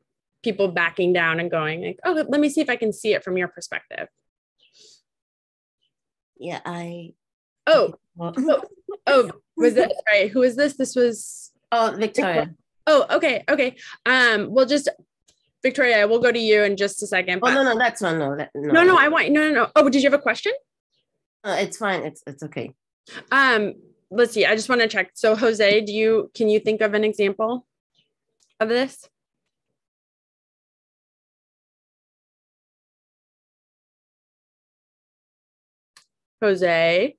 people backing down and going like, oh, let me see if I can see it from your perspective.
Yeah,
Oh, was this right? Who is this? This was
Victoria.
Oh, okay. We'll just, Victoria, we'll go to you in just a second.
But... Oh, no, that's one.
No, I want, no. Oh, did you have a question?
It's fine. It's okay.
Let's see. I just want to check. So Jose, can you think of an example of this? Jose.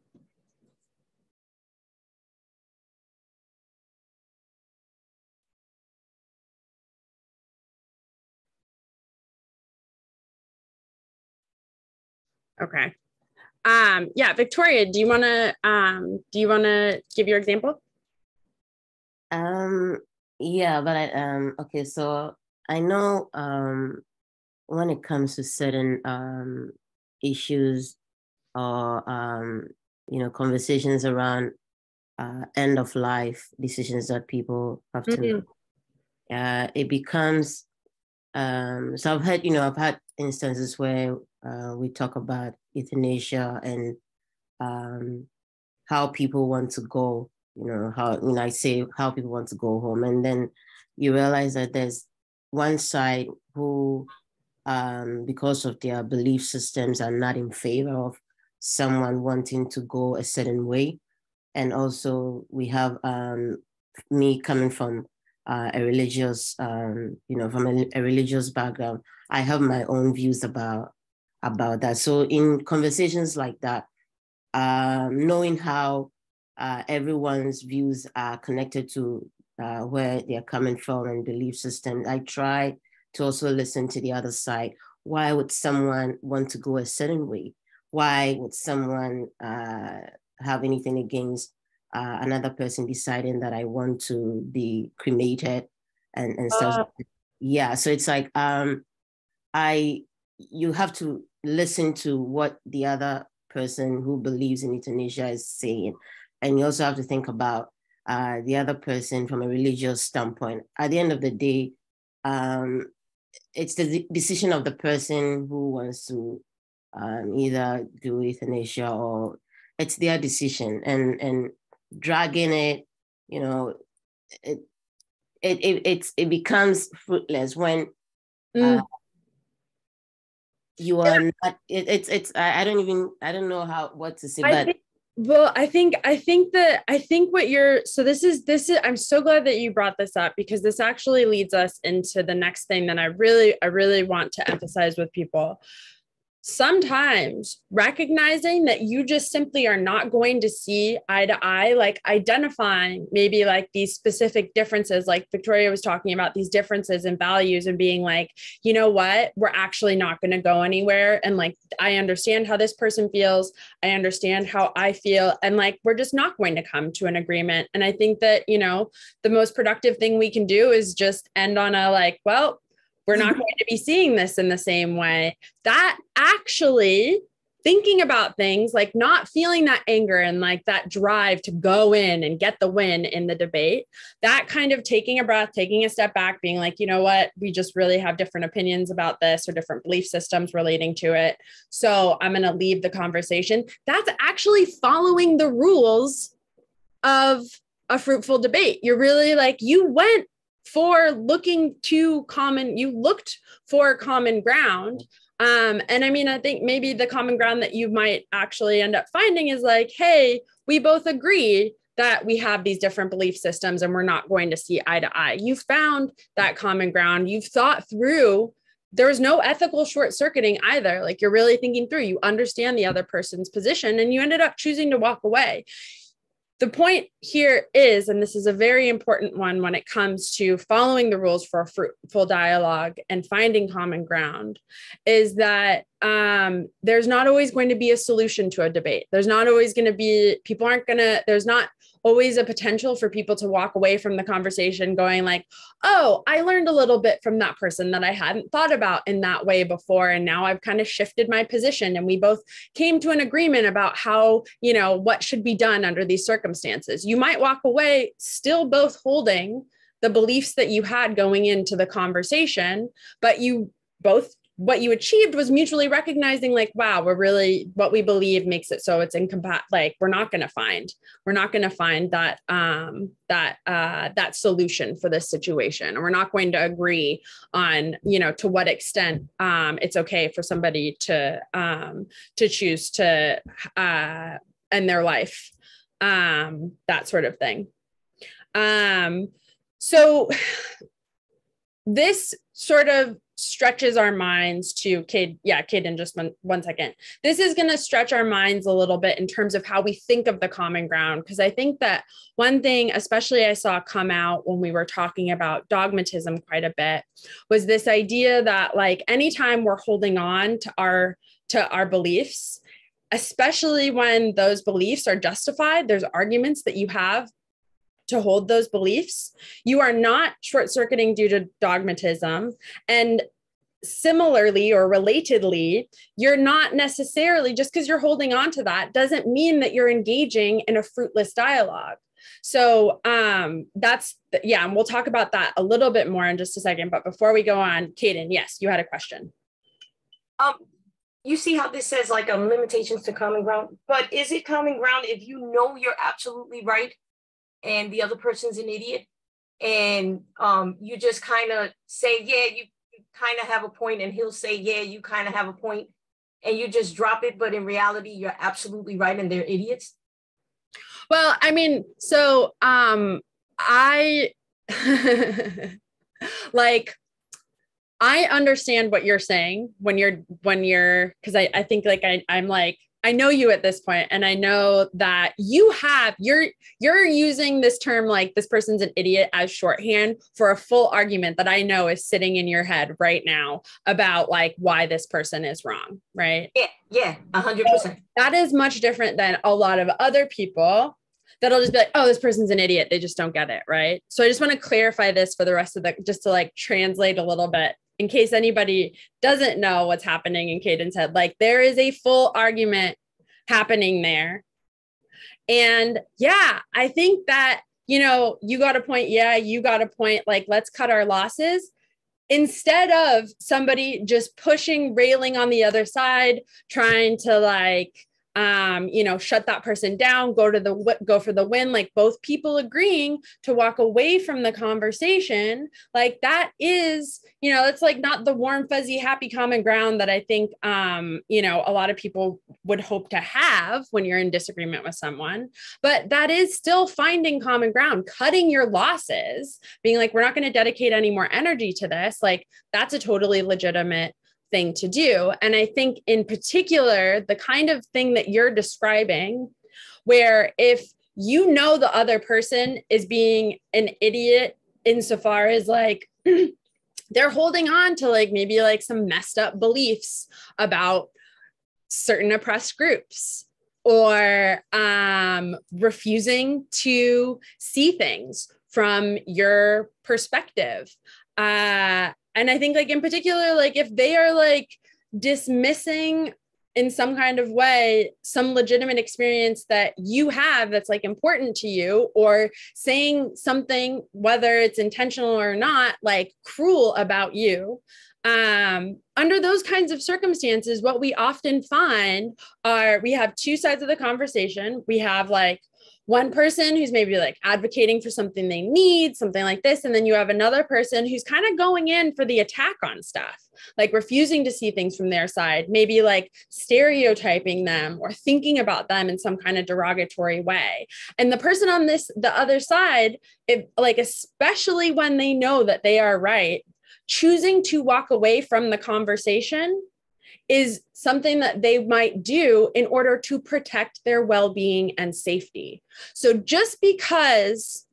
Okay. Yeah, Victoria, do you want to give your example?
Yeah, but okay, so I know when it comes to certain issues or conversations around end of life decisions that people have to make, it becomes so I've had instances where we talk about euthanasia and how people want to go, I say how people want to go home, and then you realize that there's one side who because of their belief systems are not in favor of someone wanting to go a certain way. And also we have me coming from a religious, from a religious background. I have my own views about that. So in conversations like that, knowing how everyone's views are connected to where they're coming from and belief system, I try to also listen to the other side. Why would someone want to go a certain way? Why would someone have anything against another person deciding that I want to be cremated and stuff? Yeah, so it's like you have to listen to what the other person who believes in euthanasia is saying, and you also have to think about the other person from a religious standpoint. At the end of the day, it's the decision of the person who wants to either do euthanasia, or it's their decision, and dragging it, it becomes fruitless when you are not. I don't know what to say, but.
I think what this is, I'm so glad that you brought this up, because this actually leads us into the next thing that I really want to emphasize with people. Sometimes recognizing that you just simply are not going to see eye to eye, like identifying maybe like these specific differences, like Victoria was talking about, these differences in values, and being like, you know what, we're actually not going to go anywhere. And like, I understand how this person feels. I understand how I feel. And like, we're just not going to come to an agreement. And I think that, the most productive thing we can do is just end on a like, well, we're not going to be seeing this in the same way. That actually, thinking about things, like not feeling that anger and like that drive to go in and get the win in the debate, that kind of taking a breath, taking a step back, being like, you know what, we just really have different opinions about this, or different belief systems relating to it. So I'm going to leave the conversation. That's actually following the rules of a fruitful debate. You're really like, you went for you looked for common ground. And I mean, I think maybe the common ground that you might actually end up finding is like, hey, we both agree that we have these different belief systems and we're not going to see eye to eye. You found that common ground. You've thought through, there was no ethical short circuiting either. Like, you're really thinking through, you understand the other person's position, and you ended up choosing to walk away. The point here is, and this is a very important one when it comes to following the rules for a fruitful dialogue and finding common ground, is that there's not always going to be a solution to a debate. There's not always going to be, there's not always a potential for people to walk away from the conversation going like, oh, I learned a little bit from that person that I hadn't thought about in that way before. And now I've kind of shifted my position, and we both came to an agreement about how, what should be done under these circumstances. You might walk away still both holding the beliefs that you had going into the conversation, but what you achieved was mutually recognizing like, wow, what we believe makes it so it's incompatible. Like, we're not going to find that, that solution for this situation. And we're not going to agree on, to what extent it's okay for somebody to choose to end their life, that sort of thing. So this sort of stretches our minds to Caden, just one second. This is going to stretch our minds a little bit in terms of how we think of the common ground. Because I think that one thing, especially I saw come out when we were talking about dogmatism quite a bit, was this idea that like, anytime we're holding on to our beliefs, especially when those beliefs are justified, there's arguments that you have to hold those beliefs, you are not short-circuiting due to dogmatism. And similarly or relatedly, you're not necessarily, just because you're holding on to that doesn't mean that you're engaging in a fruitless dialogue. So that's, yeah, and we'll talk about that a little bit more in just a second. But before we go on, Kaden, yes, you had a question.
You see how this says like limitations to common ground, but is it common ground if you know you're absolutely right and the other person's an idiot, and you just kind of say, yeah, you kind of have a point, and he'll say, yeah, you kind of have a point, and you just drop it, but in reality, you're absolutely right and they're idiots?
Well, I mean, so I like, I understand what you're saying when you're, because I think like I'm like, I know you at this point, and I know that you're using this term, like this person's an idiot, as shorthand for a full argument that I know is sitting in your head right now about like why this person is wrong, right?
Yeah, 100%.
That is much different than a lot of other people that'll just be like, oh, this person's an idiot, they just don't get it, right? So I just want to clarify this for the rest of just to like translate a little bit, in case anybody doesn't know what's happening in Kaden's head. Like, there is a full argument happening there. And yeah, I think that, you know, you got a point. Yeah, you got a point. Like, let's cut our losses. Instead of somebody just pushing, railing on the other side, trying to like, you know, shut that person down, go for the win, like both people agreeing to walk away from the conversation. Like, that is, you know, it's like not the warm, fuzzy, happy common ground that I think, you know, a lot of people would hope to have when you're in disagreement with someone. But that is still finding common ground, cutting your losses, being like, we're not going to dedicate any more energy to this. Like, that's a totally legitimate thing to do. And I think in particular, the kind of thing that you're describing, where if you know the other person is being an idiot insofar as like they're holding on to like maybe like some messed up beliefs about certain oppressed groups, or refusing to see things from your perspective. And I think like in particular, like if they are like dismissing in some kind of way some legitimate experience that you have that's like important to you, or saying something, whether it's intentional or not, like cruel about you, under those kinds of circumstances, what we often find are we have two sides of the conversation. We have like one person who's maybe like advocating for something they need, something like this. And then you have another person who's kind of going in for the attack on stuff, like refusing to see things from their side, maybe like stereotyping them or thinking about them in some kind of derogatory way. And the person on the other side, if, like, especially when they know that they are right, choosing to walk away from the conversation is something that they might do in order to protect their well-being and safety. So just because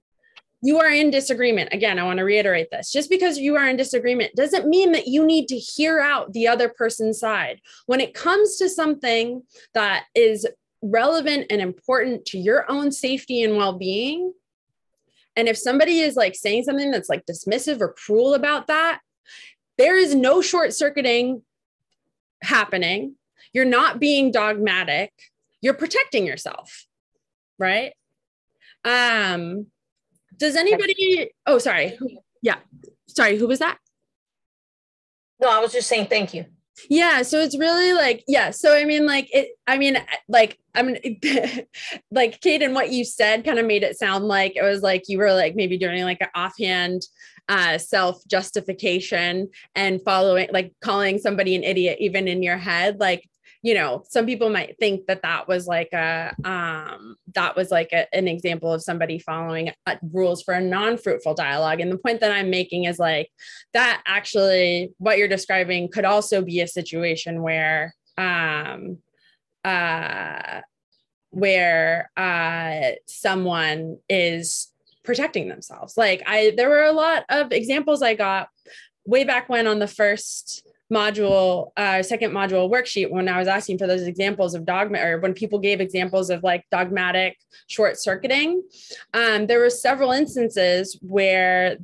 you are in disagreement, again, I want to reiterate this, just because you are in disagreement doesn't mean that you need to hear out the other person's side. When it comes to something that is relevant and important to your own safety and well-being, and if somebody is like saying something that's like dismissive or cruel about that, there is no short-circuiting happening. You're not being dogmatic. You're protecting yourself, right? Does anybody, oh, sorry. Yeah. Sorry, who was that?
No, I was just saying thank you.
Yeah. So it's really like, yeah. So I mean, like, like Kaden, what you said kind of made it sound like it was like you were like maybe doing like an offhand self-justification and following, like calling somebody an idiot, even in your head. Like, you know, some people might think that that was like an example of somebody following rules for a non-fruitful dialogue. And the point that I'm making is like that actually what you're describing could also be a situation where someone is protecting themselves. Like there were a lot of examples I got way back when on the first second module worksheet, when I was asking for those examples of dogma, or when people gave examples of like dogmatic short circuiting, there were several instances where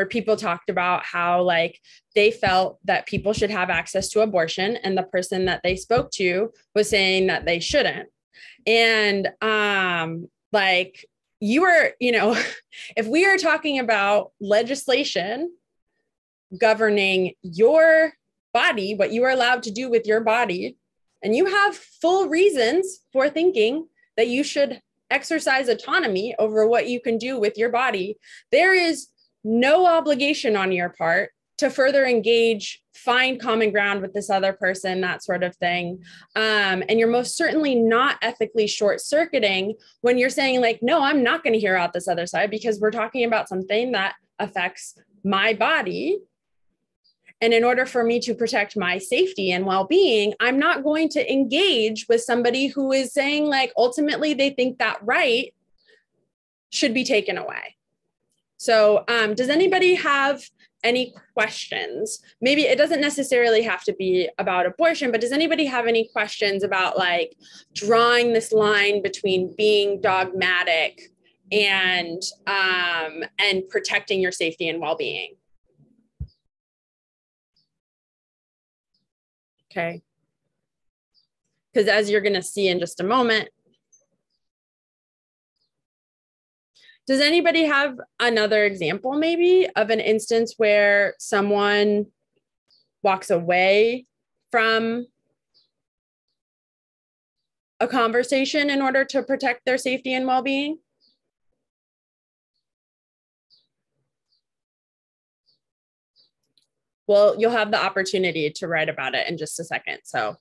people talked about how like they felt that people should have access to abortion, and the person that they spoke to was saying that they shouldn't. And like you were, you know, if we are talking about legislation governing your body, what you are allowed to do with your body, and you have full reasons for thinking that you should exercise autonomy over what you can do with your body, there is no obligation on your part to further engage, find common ground with this other person, that sort of thing. And you're most certainly not ethically short-circuiting when you're saying like, no, I'm not going to hear out this other side because we're talking about something that affects my body. And in order for me to protect my safety and well-being, I'm not going to engage with somebody who is saying like, ultimately they think that right should be taken away. So does anybody have any questions? Maybe it doesn't necessarily have to be about abortion, but does anybody have any questions about like drawing this line between being dogmatic and protecting your safety and well-being? Okay. Because as you're going to see in just a moment, does anybody have another example maybe of an instance where someone walks away from a conversation in order to protect their safety and well-being? Well, you'll have the opportunity to write about it in just a second. So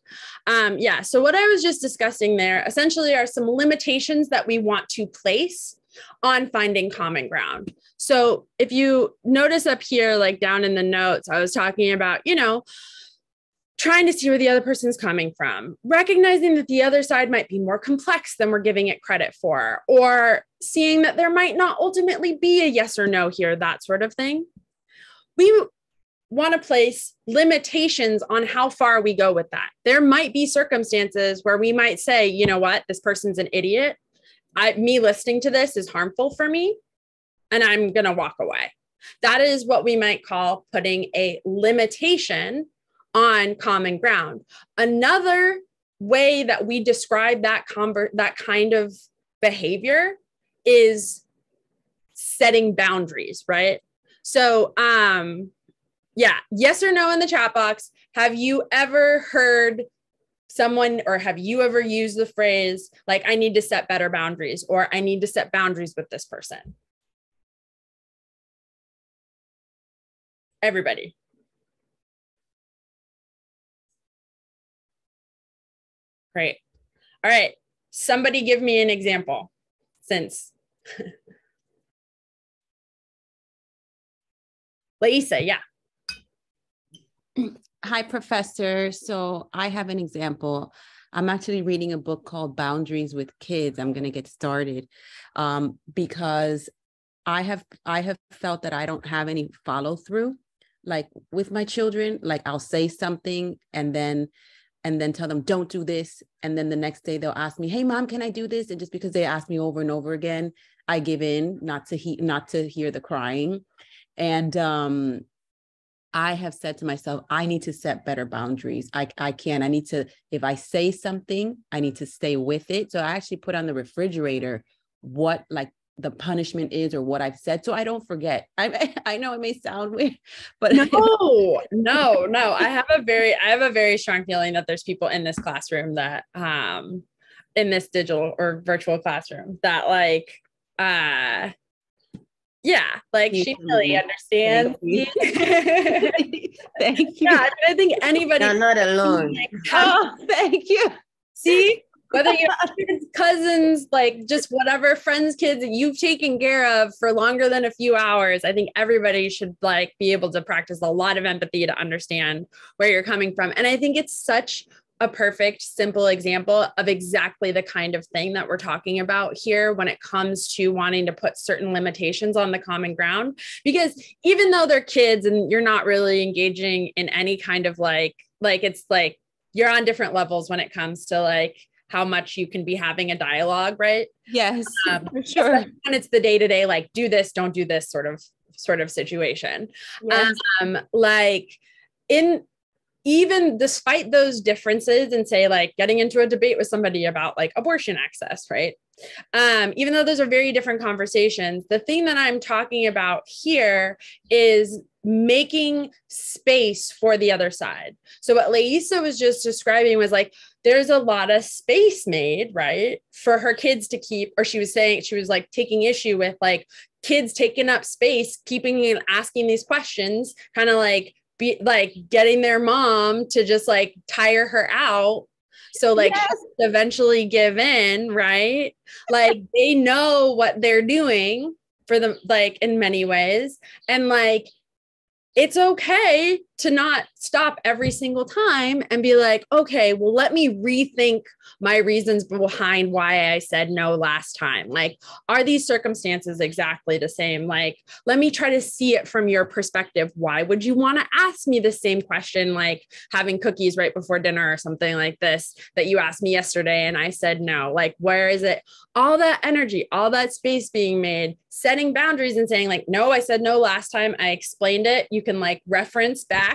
yeah, so what I was just discussing there essentially are some limitations that we want to place on finding common ground. So if you notice up here, like down in the notes, I was talking about, you know, trying to see where the other person's coming from, recognizing that the other side might be more complex than we're giving it credit for, or seeing that there might not ultimately be a yes or no here, that sort of thing. We want to place limitations on how far we go with that. There might be circumstances where we might say, you know what, this person's an idiot. Me listening to this is harmful for me, and I'm going to walk away. That is what we might call putting a limitation on common ground. Another way that we describe that kind of behavior is setting boundaries, right? So, yeah, yes or no in the chat box. Have you ever heard someone, or have you ever used the phrase like, I need to set better boundaries, or I need to set boundaries with this person? Everybody. Great. All right. Somebody give me an example since. Laisa, yeah.
Hi, Professor. So I have an example. I'm actually reading a book called Boundaries with Kids. I'm going to get started because I have felt that I don't have any follow through, like with my children. Like I'll say something and then tell them, don't do this. And then the next day they'll ask me, hey, Mom, can I do this? And just because they ask me over and over again, I give in, not to hear the crying. And I have said to myself, I need to set better boundaries. I need to, if I say something, I need to stay with it. So I actually put on the refrigerator what like the punishment is or what I've said, so I don't forget. I know it may sound weird, but
no. I have a very strong feeling that there's people in this classroom that, in this digital or virtual classroom that like, yeah, like she really understands.
Thank you.
Yeah, I think anybody.
You're not alone.
Oh, thank you.
See, whether you have kids, cousins, like just whatever friends, kids that you've taken care of for longer than a few hours, I think everybody should like be able to practice a lot of empathy to understand where you're coming from. And I think it's such a perfect, simple example of exactly the kind of thing that we're talking about here when it comes to wanting to put certain limitations on the common ground. Because even though they're kids and you're not really engaging in any kind of like it's like you're on different levels when it comes to like how much you can be having a dialogue, right?
Yes, for
Sure.
sure.
And it's the day-to-day, like do this, don't do this sort of situation.
Yes.
Like even despite those differences and say like getting into a debate with somebody about like abortion access, right? Even though those are very different conversations, the thing that I'm talking about here is making space for the other side. So what Laisa was just describing was like, there's a lot of space made, right, for her kids to keep, or she was saying, she was like taking issue with like kids taking up space, keeping and asking these questions, kind of like be like getting their mom to just like tire her out. So like eventually give in, right? Like they know what they're doing for them, like in many ways. And like, it's okay to not stop every single time and be like, okay, well, let me rethink my reasons behind why I said no last time. Like, are these circumstances exactly the same? Like, let me try to see it from your perspective. Why would you want to ask me the same question, like having cookies right before dinner or something like this that you asked me yesterday and I said no? Like, where is it? All that energy, all that space being made, setting boundaries and saying like, no, I said no last time. I explained it. You can like reference back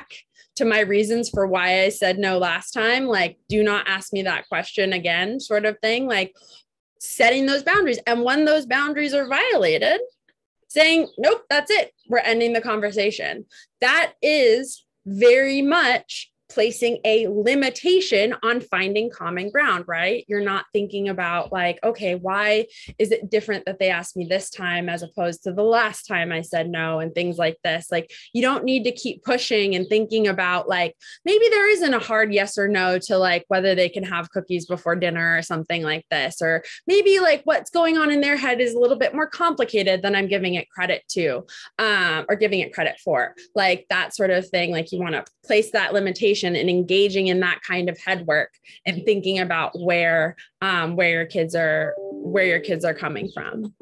to my reasons for why I said no last time. Like, do not ask me that question again, sort of thing. Like setting those boundaries. And when those boundaries are violated, saying, nope, that's it. We're ending the conversation. That is very much placing a limitation on finding common ground, right? You're not thinking about like, okay, why is it different that they asked me this time as opposed to the last time I said no and things like this. Like you don't need to keep pushing and thinking about like, maybe there isn't a hard yes or no to like whether they can have cookies before dinner or something like this, or maybe like what's going on in their head is a little bit more complicated than I'm giving it credit to, or giving it credit for, like that sort of thing. Like you want to place that limitation and engaging in that kind of head work and thinking about where your kids are coming from.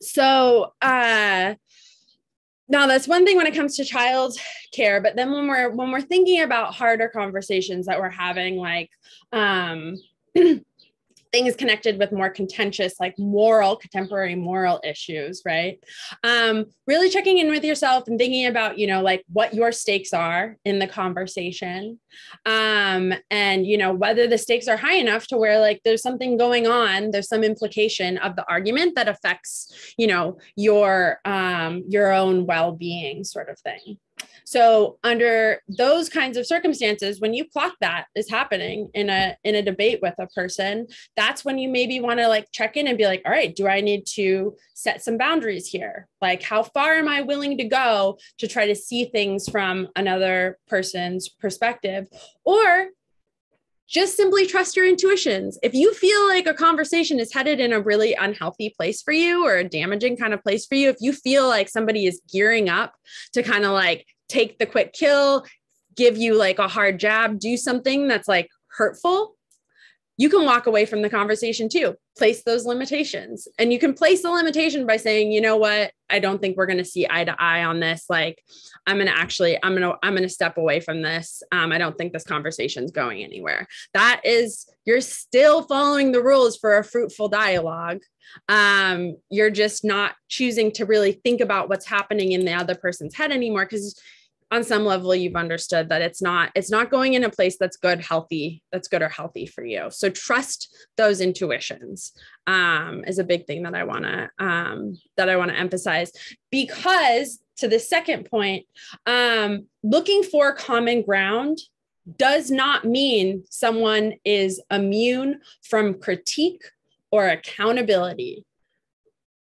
So now that's one thing when it comes to child care, but then when we're thinking about harder conversations that we're having, like things connected with more contentious, like contemporary moral issues, right? Really checking in with yourself and thinking about, like what your stakes are in the conversation. And, whether the stakes are high enough to where like there's something going on, there's some implication of the argument that affects, your own well-being sort of thing. So under those kinds of circumstances, when you clock that is happening in a debate with a person, that's when you maybe want to like check in and be like, all right, do I need to set some boundaries here? Like, how far am I willing to go to try to see things from another person's perspective? Or just simply trust your intuitions. If you feel like a conversation is headed in a really unhealthy place for you or a damaging kind of place for you, if you feel like somebody is gearing up to kind of like take the quick kill, give you like a hard jab, do something that's like hurtful, you can walk away from the conversation too. Place those limitations. And you can place the limitation by saying, you know what, I don't think we're going to see eye to eye on this. Like, I'm going to step away from this. I don't think this conversation's going anywhere. That is, you're still following the rules for a fruitful dialogue. You're just not choosing to really think about what's happening in the other person's head anymore, because on some level you've understood that it's not going in a place that's good or healthy for you. So trust those intuitions is a big thing that I want to emphasize, because to the second point, looking for common ground does not mean someone is immune from critique or accountability.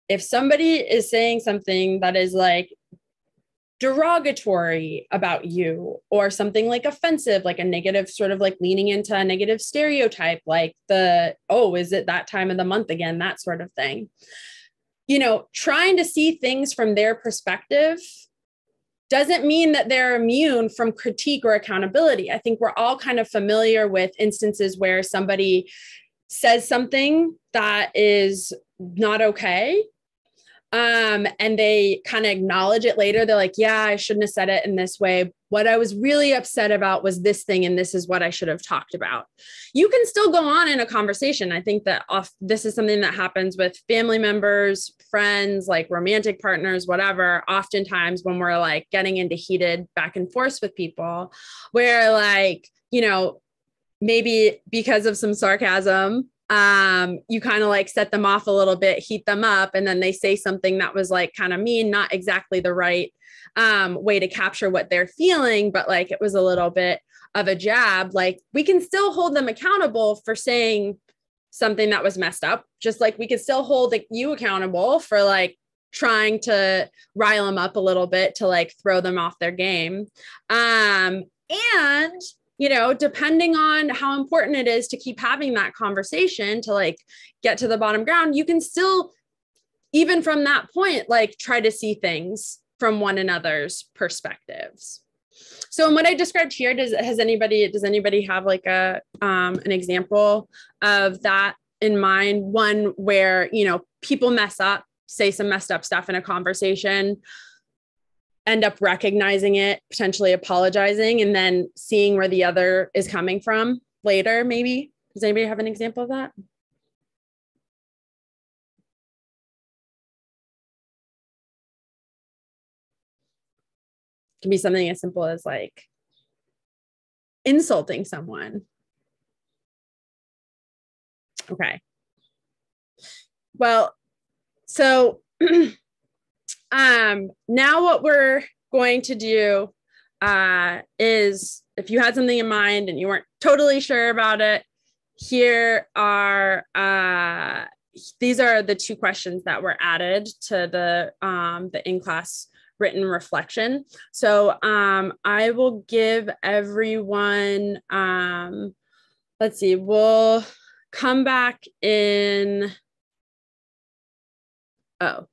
If somebody is saying something that is like derogatory about you, or something like offensive, like a negative sort of like leaning into a negative stereotype, like is it that time of the month again, that sort of thing, trying to see things from their perspective doesn't mean that they're immune from critique or accountability. I think we're all kind of familiar with instances where somebody says something that is not okay. And they kind of acknowledge it later. They're like, yeah, I shouldn't have said it in this way. What I was really upset about was this thing, and this is what I should have talked about. You can still go on in a conversation. I think that this is something that happens with family members, friends, like romantic partners, whatever. Oftentimes when we're like getting into heated back and forth with people, where like, you know, maybe because of some sarcasm, you kind of like set them off a little bit, heat them up, and then they say something that was like kind of mean, not exactly the right way to capture what they're feeling, but like it was a little bit of a jab. Like we can still hold them accountable for saying something that was messed up, just like we could still hold you accountable for like trying to rile them up a little bit to like throw them off their game. And you know, depending on how important it is to keep having that conversation to like get to the bottom ground, you can still, even from that point, like try to see things from one another's perspectives. So in what I described here, does anybody have like an example of that in mind? One where, you know, people mess up, say some messed up stuff in a conversation, end up recognizing it, potentially apologizing, and then seeing where the other is coming from later, maybe. Does anybody have an example of that? It can be something as simple as like insulting someone. Okay. Well, so now what we're going to do is, if you had something in mind and you weren't totally sure about it, here are these are the two questions that were added to the in-class written reflection. So I will give everyone, let's see, we'll come back in, oh,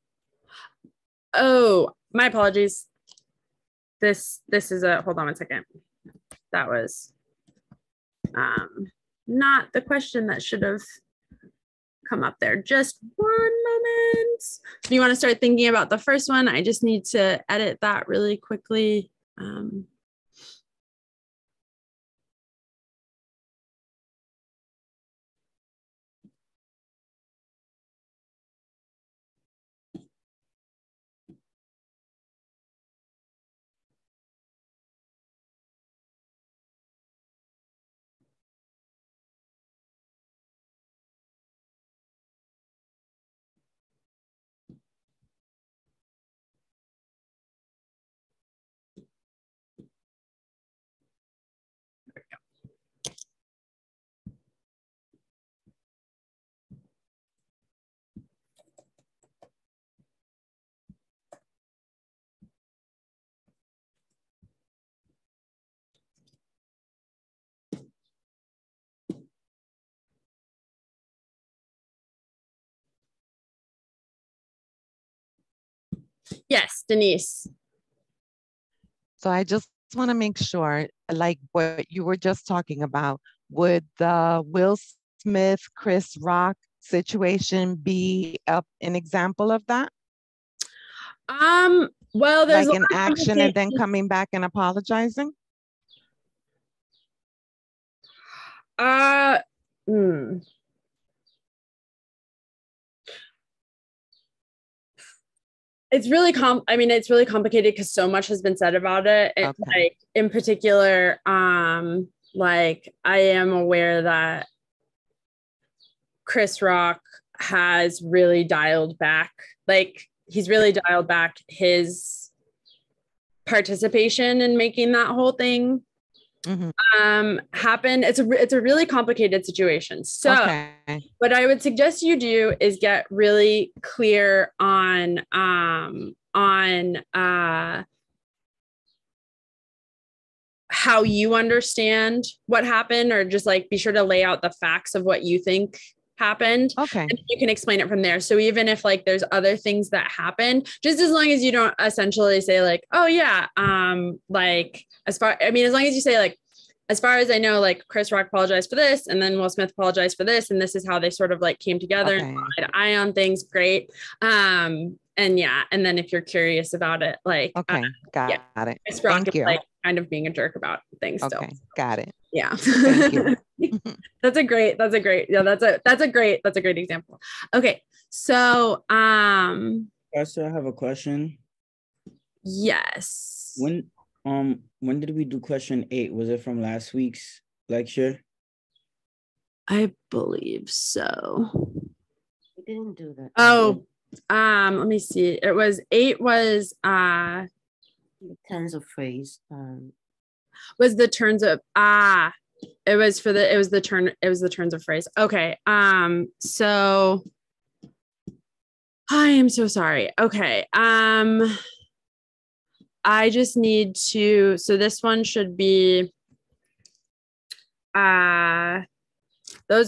my apologies. This is hold on one second. That was not the question that should have come up there. Just one moment. If you want to start thinking about the first one, I just need to edit that really quickly. Yes, Denise.
So I just want to make sure, like what you were just talking about, would the Will Smith, Chris Rock situation be an example of that?
Well, there's
like an action and then coming back and apologizing.
It's really it's really complicated because so much has been said about it. Okay. Like in particular, like I am aware that Chris Rock has really dialed back, like he's really dialed back his participation in making that whole thing happen. It's a really complicated situation. So what I would suggest you do is get really clear on how you understand what happened, or just like be sure to lay out the facts of what you think happened.
Okay.
And you can explain it from there. So even if like there's other things that happen, just as long as you don't essentially say like, oh yeah, like as long as you say like, as far as I know, like Chris Rock apologized for this, and then Will Smith apologized for this, and this is how they sort of like came together and had eye on things. Great. And yeah, and then if you're curious about it, like
got it.
Chris Rock
Thank
is
you.
like kind of being a jerk about things still.
Got it.
Yeah.
Thank you.
That's a great example. Okay. So
Pastor, I have a question.
Yes.
When did we do question 8? Was it from last week's lecture?
I believe so.
We didn't do that.
Oh, let me see. It was 8 was
Turns of phrase.
Was the turns of it was the turns of phrase. Okay. So I am so sorry. Okay. I just need to, so this one should be those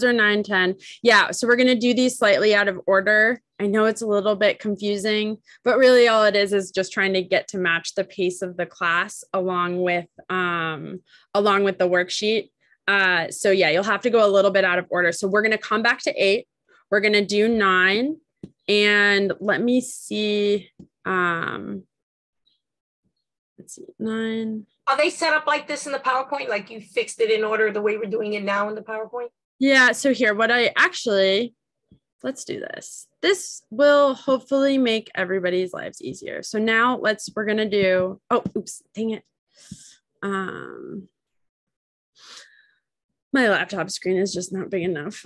are 9, 10. Yeah, so we're going to do these slightly out of order. I know it's a little bit confusing, but really all it is just trying to get to match the pace of the class along with the worksheet. So yeah, you'll have to go a little bit out of order. So we're going to come back to 8. We're going to do 9, and let me see. Let's see, 9.
Are they set up like this in the PowerPoint? Like you fixed it in order the way we're doing it now in the PowerPoint?
Yeah, so here, let's do this. This will hopefully make everybody's lives easier. So now we're gonna do, oh, oops, dang it. My laptop screen is just not big enough.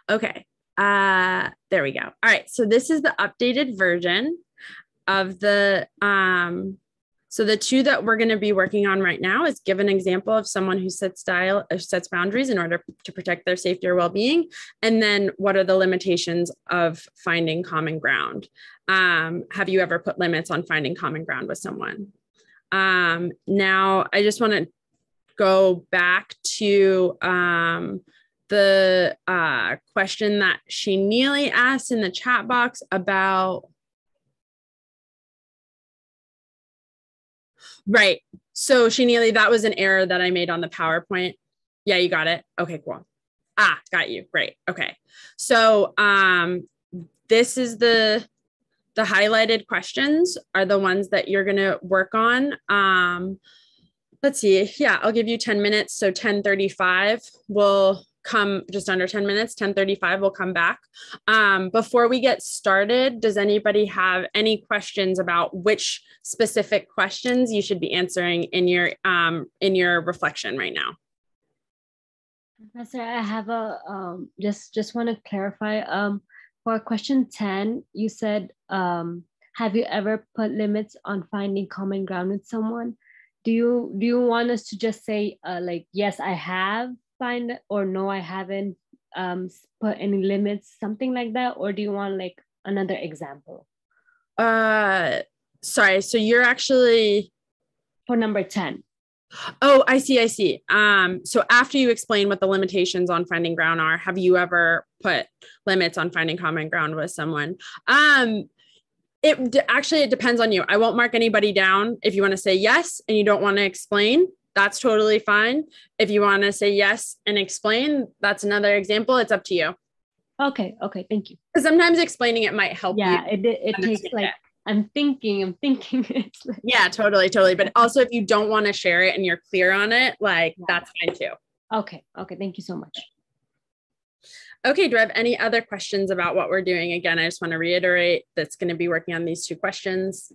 Okay, there we go. All right, so this is the updated version of the, so the 2 that we're going to be working on right now is give an example of someone who sets boundaries in order to protect their safety or well-being. And then what are the limitations of finding common ground? Have you ever put limits on finding common ground with someone? Now, I just want to go back to the question that she Neely asked in the chat box about. Right. So Shanili, that was an error that I made on the PowerPoint. Yeah, you got it. Okay, cool. Got you. Great. Okay. So this is the highlighted questions are the ones that you're going to work on. Let's see. Yeah, I'll give you 10 minutes. So 10:35 will come, just under 10 minutes, 10:35 will come back. Before we get started, does anybody have any questions about which specific questions you should be answering in your reflection right now?
Professor, I have a, just want to clarify, for question 10, you said, have you ever put limits on finding common ground with someone? Do you want us to just say like, yes, I have find, or no, I haven't put any limits, something like that? Or do you want like another example?
Sorry, so you're actually
for number 10.
Oh, I see. So after you explain what the limitations on finding ground are, have you ever put limits on finding common ground with someone? It depends on you. I won't mark anybody down. If you want to say yes and you don't want to explain, that's totally fine. If you want to say yes and explain, that's another example. It's up to you.
Okay, thank you.
Because sometimes explaining it might help you.
Yeah, it takes like, I'm thinking. It's like,
yeah, totally. But also if you don't want to share it and you're clear on it, like that's fine too.
Okay, thank you so much.
Okay, do I have any other questions about what we're doing? Again, I just want to reiterate that's going to be working on these 2 questions.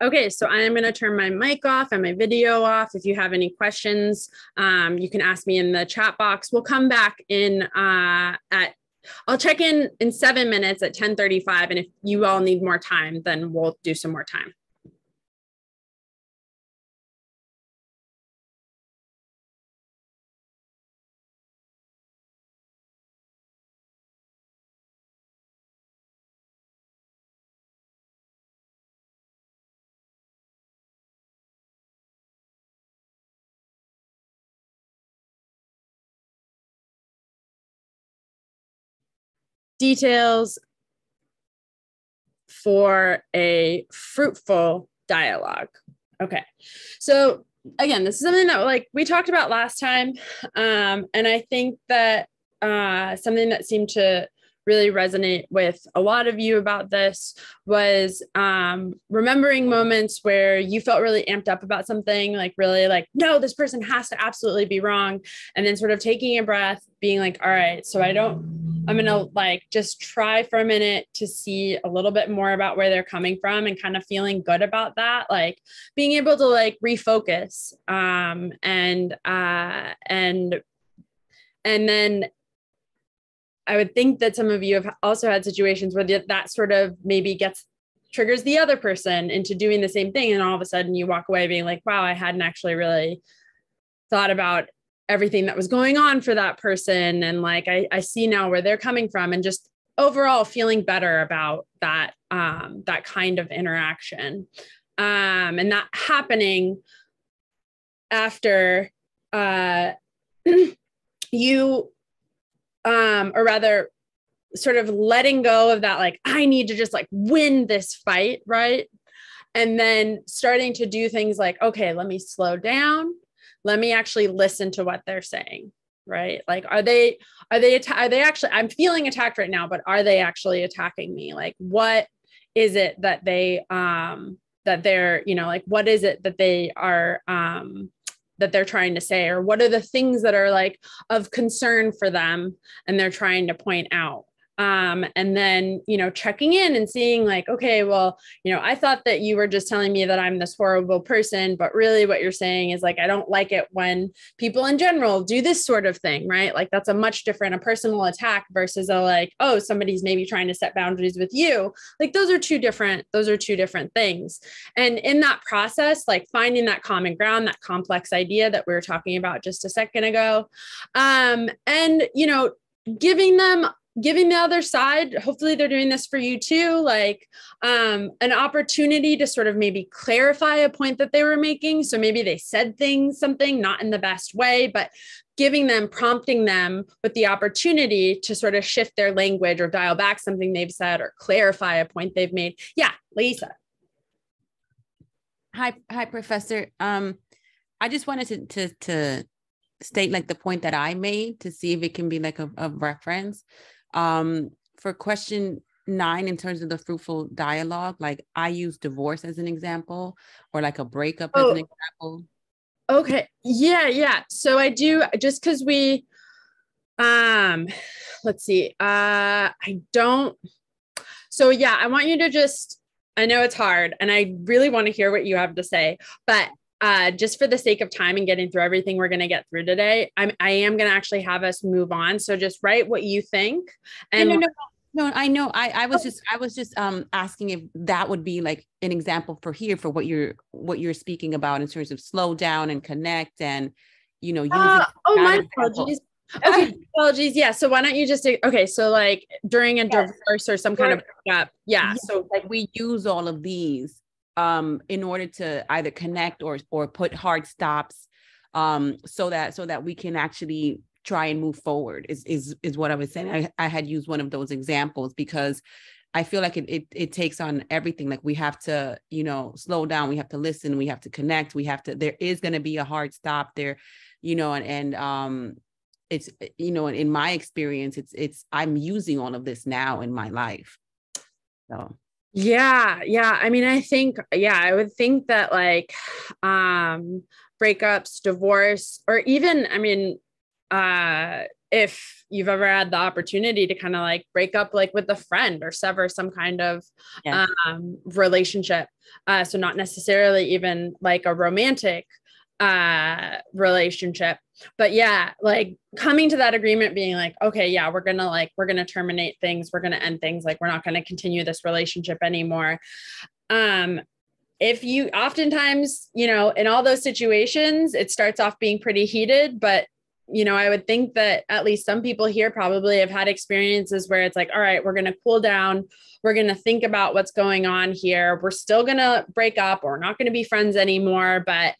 Okay, so I am going to turn my mic off and my video off. If you have any questions, you can ask me in the chat box. We'll come back in I'll check in 7 minutes at 10:35. And if you all need more time, then we'll do some more time. details for a fruitful dialogue. Okay. So again, this is something that like we talked about last time. And I think that something that seemed to really resonate with a lot of you about this was remembering moments where you felt really amped up about something, like really like, no, this person has to absolutely be wrong. And then sort of taking a breath, being like, all right, so I'm going to like just try for a minute to see a little bit more about where they're coming from and kind of feeling good about that. Like being able to like refocus and then I would think that some of you have also had situations where that sort of maybe triggers the other person into doing the same thing. And all of a sudden you walk away being like, wow, I hadn't actually really thought about everything that was going on for that person. And like, I see now where they're coming from, and just overall feeling better about that, that kind of interaction. And that happening after you, or rather sort of letting go of that, like, I need to just like win this fight. Right. And then starting to do things like, okay, let me slow down. Let me actually listen to what they're saying. Right. Like, are they actually, I'm feeling attacked right now, but are they actually attacking me? Like, what is it that they're, you know, like, what is it that they are, that they're trying to say, or what are the things that are like of concern for them and they're trying to point out. And then, you know, checking in and seeing like, okay, well, you know, I thought that you were just telling me that I'm this horrible person, but really what you're saying is like, I don't like it when people in general do this sort of thing, right? Like that's a much different, a personal attack versus a like, oh, somebody's maybe trying to set boundaries with you. Like those are two different things. And in that process, like finding that common ground, that complex idea that we were talking about just a second ago. And, you know, giving the other side, hopefully they're doing this for you too, like an opportunity to sort of maybe clarify a point that they were making. So maybe they said something not in the best way, but prompting them with the opportunity to sort of shift their language or dial back something they've said or clarify a point they've made. Yeah, Lisa.
Hi, Professor. I just wanted to state like the point that I made to see if it can be like a reference. For question 9, in terms of the fruitful dialogue, like I use divorce as an example, or like a breakup as an example.
Okay. Yeah. So I do, just because we, let's see, I don't, so yeah, I want you to just, I know it's hard and I really want to hear what you have to say, but just for the sake of time and getting through everything we're going to get through today, I am going to actually have us move on. So just write what you think. And
no, I know. I was just asking if that would be like an example for what you're speaking about in terms of slow down and connect and, you know,
my apologies. Okay, apologies. Yeah. So why don't you just okay? So like during a divorce or some kind of breakup. Yeah. So
like we use all of these in order to either connect or put hard stops, so that we can actually try and move forward is what I was saying. I had used one of those examples because I feel like it takes on everything. Like we have to, you know, slow down, we have to listen, we have to connect, there is going to be a hard stop there, you know, and it's, you know, in my experience, it's I'm using all of this now in my life. So.
Yeah. I mean, I would think that like breakups, divorce, or even, I mean, if you've ever had the opportunity to kind of like break up like with a friend or sever some kind of relationship. So not necessarily even like a romantic relationship, but yeah, like coming to that agreement, being like, okay, yeah, we're going to terminate things. We're going to end things. Like, we're not going to continue this relationship anymore. If you oftentimes, you know, in all those situations, it starts off being pretty heated, but I would think that at least some people here probably have had experiences where it's like, all right, we're going to cool down. We're going to think about what's going on here. We're still going to break up. Or we're not going to be friends anymore, but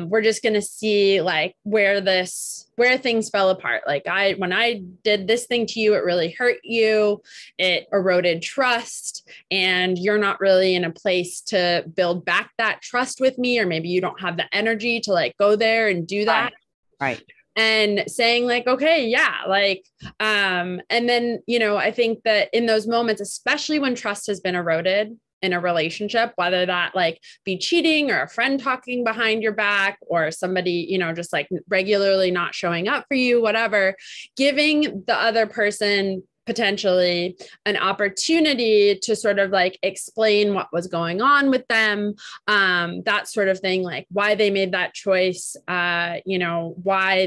we're just going to see like where things fell apart. Like when I did this thing to you, it really hurt you. It eroded trust, and you're not really in a place to build back that trust with me, or maybe you don't have the energy to like go there and do that.
Right.
And saying like, okay, yeah, like, and then, I think that in those moments, especially when trust has been eroded in a relationship, whether that like be cheating or a friend talking behind your back or somebody, just like regularly not showing up for you, whatever, giving the other person potentially an opportunity to sort of like explain what was going on with them, that sort of thing, like why they made that choice, why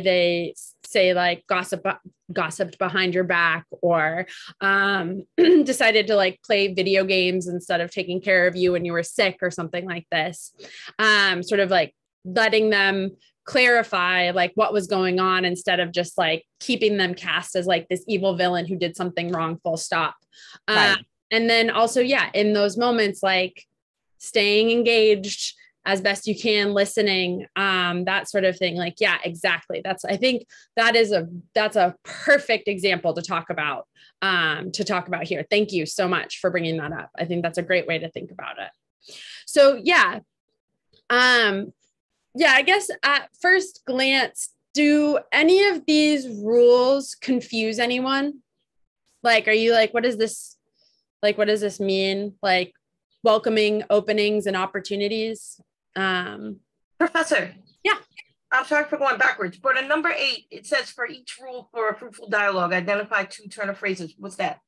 they say like gossiped behind your back, or decided to like play video games instead of taking care of you when you were sick or something like this, sort of like letting them clarify like what was going on instead of just like keeping them cast as like this evil villain who did something wrong, full stop.
Right.
And then also, in those moments, like staying engaged as best you can, listening, that sort of thing. Like, yeah, exactly. I think that's a perfect example to talk about here. Thank you so much for bringing that up. I think that's a great way to think about it. So I guess at first glance, do any of these rules confuse anyone? Like, are you like, what does this mean? Like welcoming openings and opportunities?
Professor.
Yeah.
I'm sorry for going backwards, but in number 8, it says for each rule for a fruitful dialogue, identify 2 turn of phrases. What's that?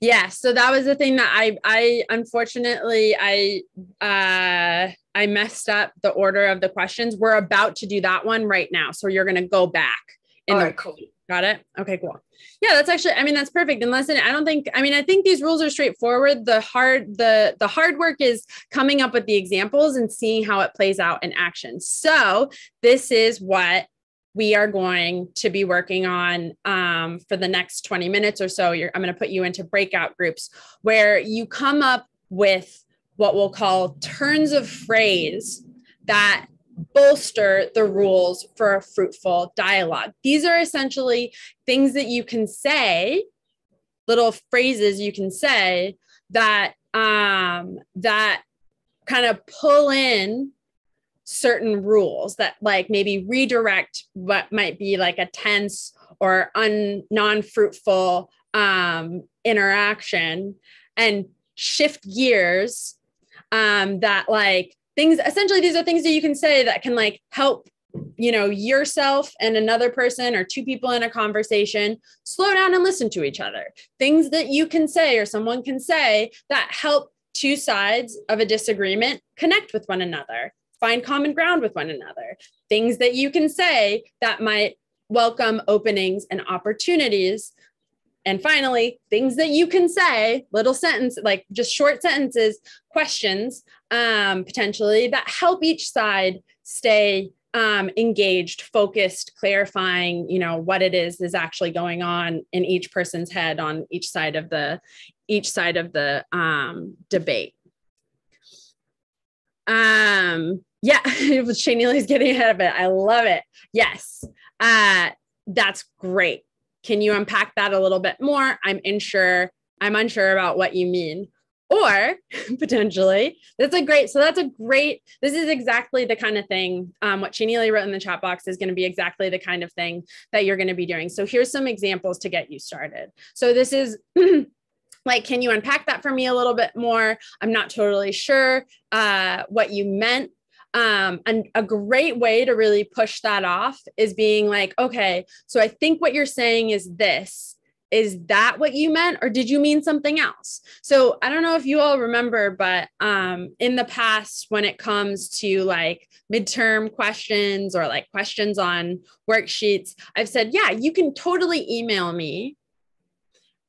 Yeah. So that was the thing that I unfortunately, I messed up the order of the questions. We're about to do that one right now. So you're going to go back.
Cool.
Got it. Okay, cool. Yeah, that's actually, that's perfect. And listen, I think these rules are straightforward. The hard work is coming up with the examples and seeing how it plays out in action. So this is what we are going to be working on for the next 20 minutes or so. I'm going to put you into breakout groups where you come up with what we'll call turns of phrase that bolster the rules for a fruitful dialogue. These are essentially things that you can say, little phrases you can say that that kind of pull in certain rules that like maybe redirect what might be like a tense or non-fruitful interaction and shift gears, that like things, essentially these are things that you can say that can like help, yourself and another person or 2 people in a conversation slow down and listen to each other. Things that you can say or someone can say that help 2 sides of a disagreement connect with one another, find common ground with one another. Things that you can say that might welcome openings and opportunities. And finally, things that you can say, little sentence, like just short sentences, questions, potentially that help each side stay engaged, focused, clarifying, what it is actually going on in each person's head on each side of the debate. Shani Lee's getting ahead of it. I love it. Yes. That's great. Can you unpack that a little bit more? I'm unsure about what you mean. Or potentially, this is exactly the kind of thing, what Shani Lee wrote in the chat box is going to be exactly the kind of thing that you're going to be doing. So here's some examples to get you started. So this is like, can you unpack that for me a little bit more? I'm not totally sure what you meant. And a great way to really push that off is being like, okay, so I think what you're saying is this. Is that what you meant? Or did you mean something else? So I don't know if you all remember, but in the past, when it comes to like midterm questions or like questions on worksheets, I've said, yeah, you can totally email me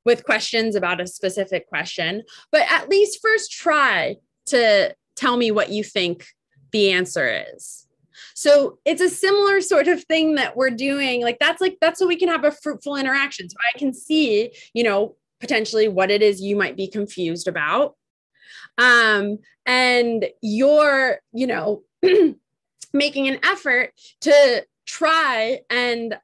with questions about a specific question, but at least first try to tell me what you think the answer is. So it's a similar sort of thing that we're doing. That's so we can have a fruitful interaction. So I can see, potentially what it is you might be confused about. And you're, making an effort to try and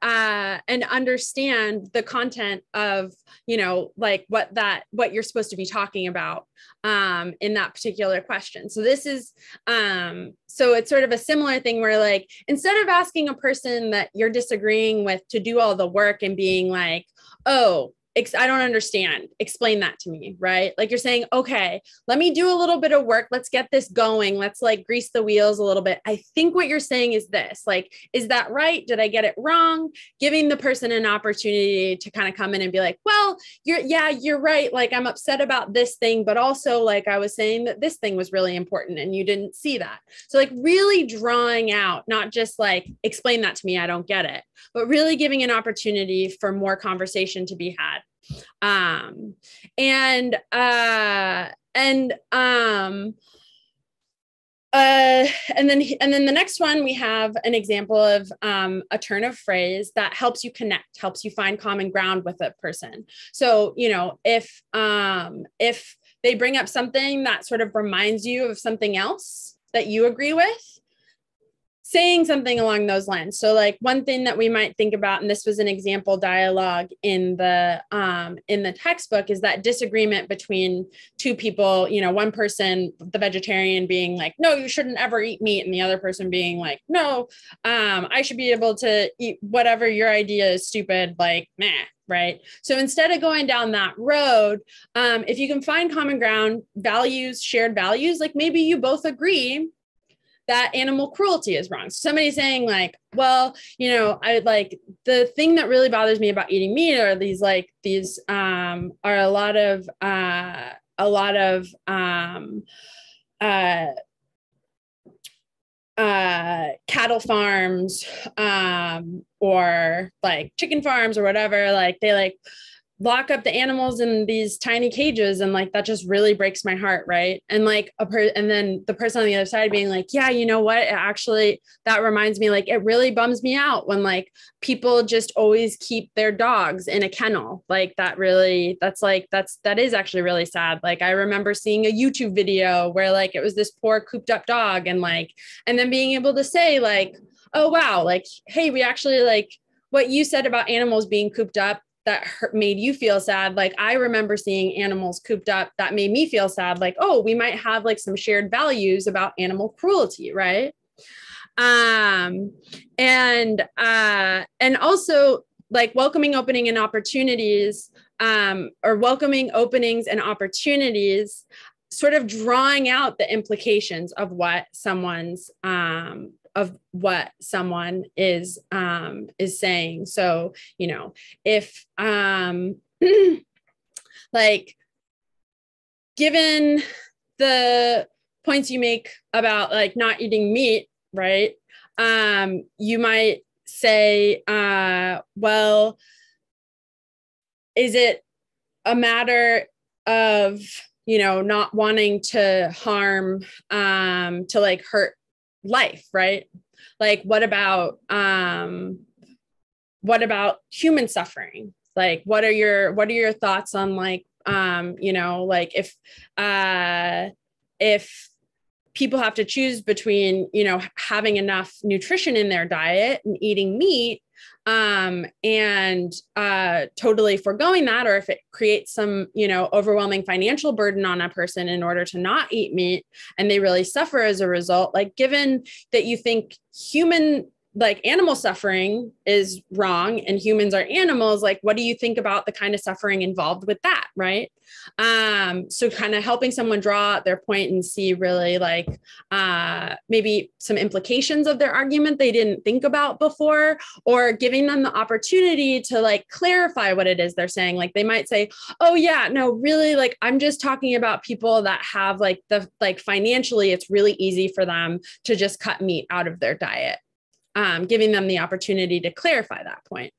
understand the content of, what you're supposed to be talking about in that particular question. So this is, so it's sort of a similar thing where, like, instead of asking a person that you're disagreeing with to do all the work and being like, oh, I don't understand, explain that to me, right? Like, you're saying, okay, let me do a little bit of work. Let's get this going. Let's like grease the wheels a little bit. I think what you're saying is this, like, is that right? Did I get it wrong? Giving the person an opportunity to kind of come in and be like, well, you're right. Like, I'm upset about this thing, but also, like, I was saying that this thing was really important and you didn't see that. So, like, really drawing out, not just like, explain that to me, I don't get it, but really giving an opportunity for more conversation to be had. And then the next one, we have an example of a turn of phrase that helps you connect, helps you find common ground with a person. So, if they bring up something that sort of reminds you of something else that you agree with, saying something along those lines. So, like, one thing that we might think about, and this was an example dialogue in the textbook, is that disagreement between two people, one person, the vegetarian, being like, no, you shouldn't ever eat meat. And the other person being like, no, I should be able to eat whatever, your idea is stupid, like, meh. Right. So instead of going down that road, if you can find common ground, values, shared values, like maybe you both agree that animal cruelty is wrong. So somebody's saying like, well, I like, the thing that really bothers me about eating meat are these are a lot of cattle farms, or like chicken farms or whatever, like they like lock up the animals in these tiny cages, and like that just really breaks my heart, right? And like and then the person on the other side being like, yeah, you know what, that reminds me, like, it really bums me out when like people just always keep their dogs in a kennel. Like that is actually really sad. Like, I remember seeing a YouTube video where like it was this poor cooped up dog, and then being able to say like, oh wow, like, hey, we actually, like, what you said about animals being cooped up that made you feel sad. Like, I remember seeing animals cooped up that made me feel sad. Like, oh, we might have like some shared values about animal cruelty, right? And also like welcoming openings and opportunities, sort of drawing out the implications of what someone is saying. So, if like, given the points you make about like not eating meat, right? You might say, well, is it a matter of, not wanting to harm, to like hurt life, right? Like, what about human suffering? Like, what are your thoughts on like, like if people have to choose between, having enough nutrition in their diet and eating meat, and totally foregoing that, or if it creates some, overwhelming financial burden on a person in order to not eat meat, and they really suffer as a result, like, given that you think animal suffering is wrong and humans are animals, like, what do you think about the kind of suffering involved with that, right? So kind of helping someone draw out their point and see really like maybe some implications of their argument they didn't think about before, or giving them the opportunity to like clarify what it is they're saying. Like, they might say, oh yeah, no, really, like, I'm just talking about people that have financially, it's really easy for them to just cut meat out of their diet. giving them the opportunity to clarify that point.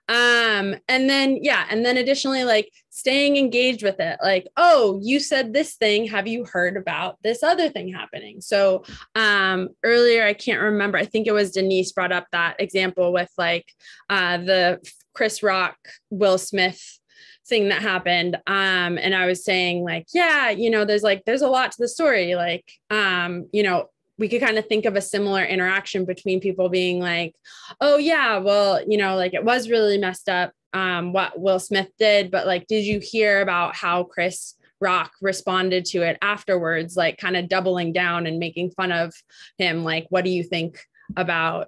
And then additionally, like staying engaged with it, like, oh, you said this thing. Have you heard about this other thing happening? So earlier, I can't remember, I think it was Denise brought up that example with like the Chris Rock, Will Smith thing that happened. And I was saying like, yeah, there's a lot to the story. Like, we could kind of think of a similar interaction between people being like, oh yeah, well, like it was really messed up, what Will Smith did, but like, did you hear about how Chris Rock responded to it afterwards? Like kind of doubling down and making fun of him. Like, what do you think about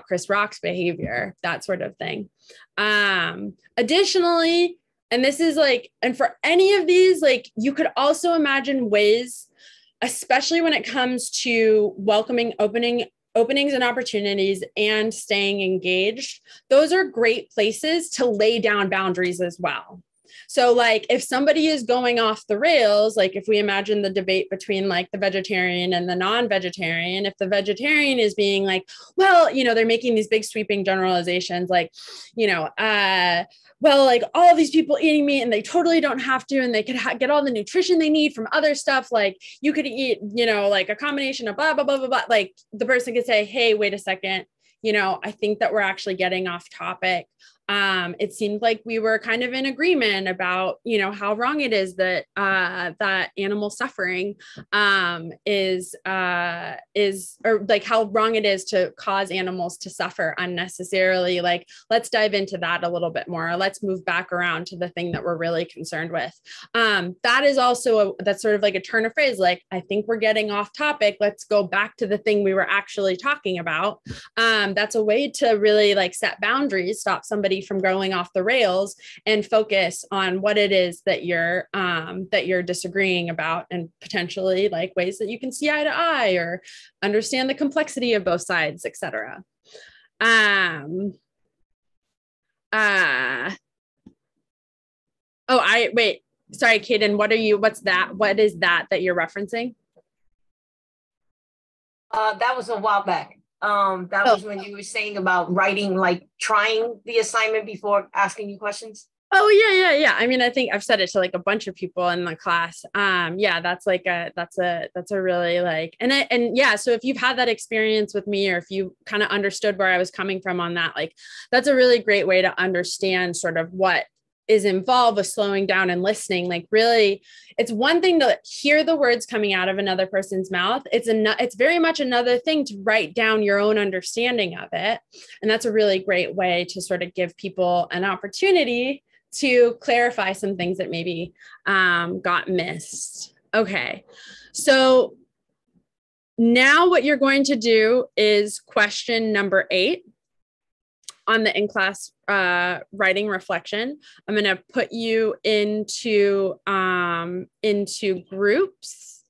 Chris Rock's behavior? That sort of thing. Additionally, and this is like, and for any of these, like you could also imagine ways, especially when it comes to welcoming openings and opportunities and staying engaged. Those are great places to lay down boundaries as well. So like if somebody is going off the rails, like if we imagine the debate between like the vegetarian and the non-vegetarian, if the vegetarian is being like, well, they're making these big sweeping generalizations, like, well, like all of these people eating meat and they totally don't have to, and they could get all the nutrition they need from other stuff. Like you could eat, like a combination of blah, blah, blah, blah, blah. Like the person could say, hey, wait a second. I think that we're actually getting off topic. It seemed like we were kind of in agreement about, how wrong it is that that animal suffering is or like how wrong it is to cause animals to suffer unnecessarily. Like, let's dive into that a little bit more. Let's move back around to the thing that we're really concerned with. That is also that's sort of like a turn of phrase. Like, I think we're getting off topic. Let's go back to the thing we were actually talking about. That's a way to really like set boundaries, stop somebody from going off the rails, and focus on what it is that you're disagreeing about, and potentially like ways that you can see eye to eye or understand the complexity of both sides, etc. Sorry, Kaden, what is that you're referencing?
That was a while back. That was when you were saying about writing, like trying the assignment before asking you questions.
Oh yeah. I mean, I think I've said it to like a bunch of people in the class. That's a really like, and yeah. So if you've had that experience with me, or if you kind of understood where I was coming from on that, like, that's a really great way to understand sort of what is involved with slowing down and listening. Like, really, it's one thing to hear the words coming out of another person's mouth. It's very much another thing to write down your own understanding of it. And that's a really great way to sort of give people an opportunity to clarify some things that maybe got missed. Okay, so now what you're going to do is question number 8 on the in-class writing reflection. I'm going to put you into groups.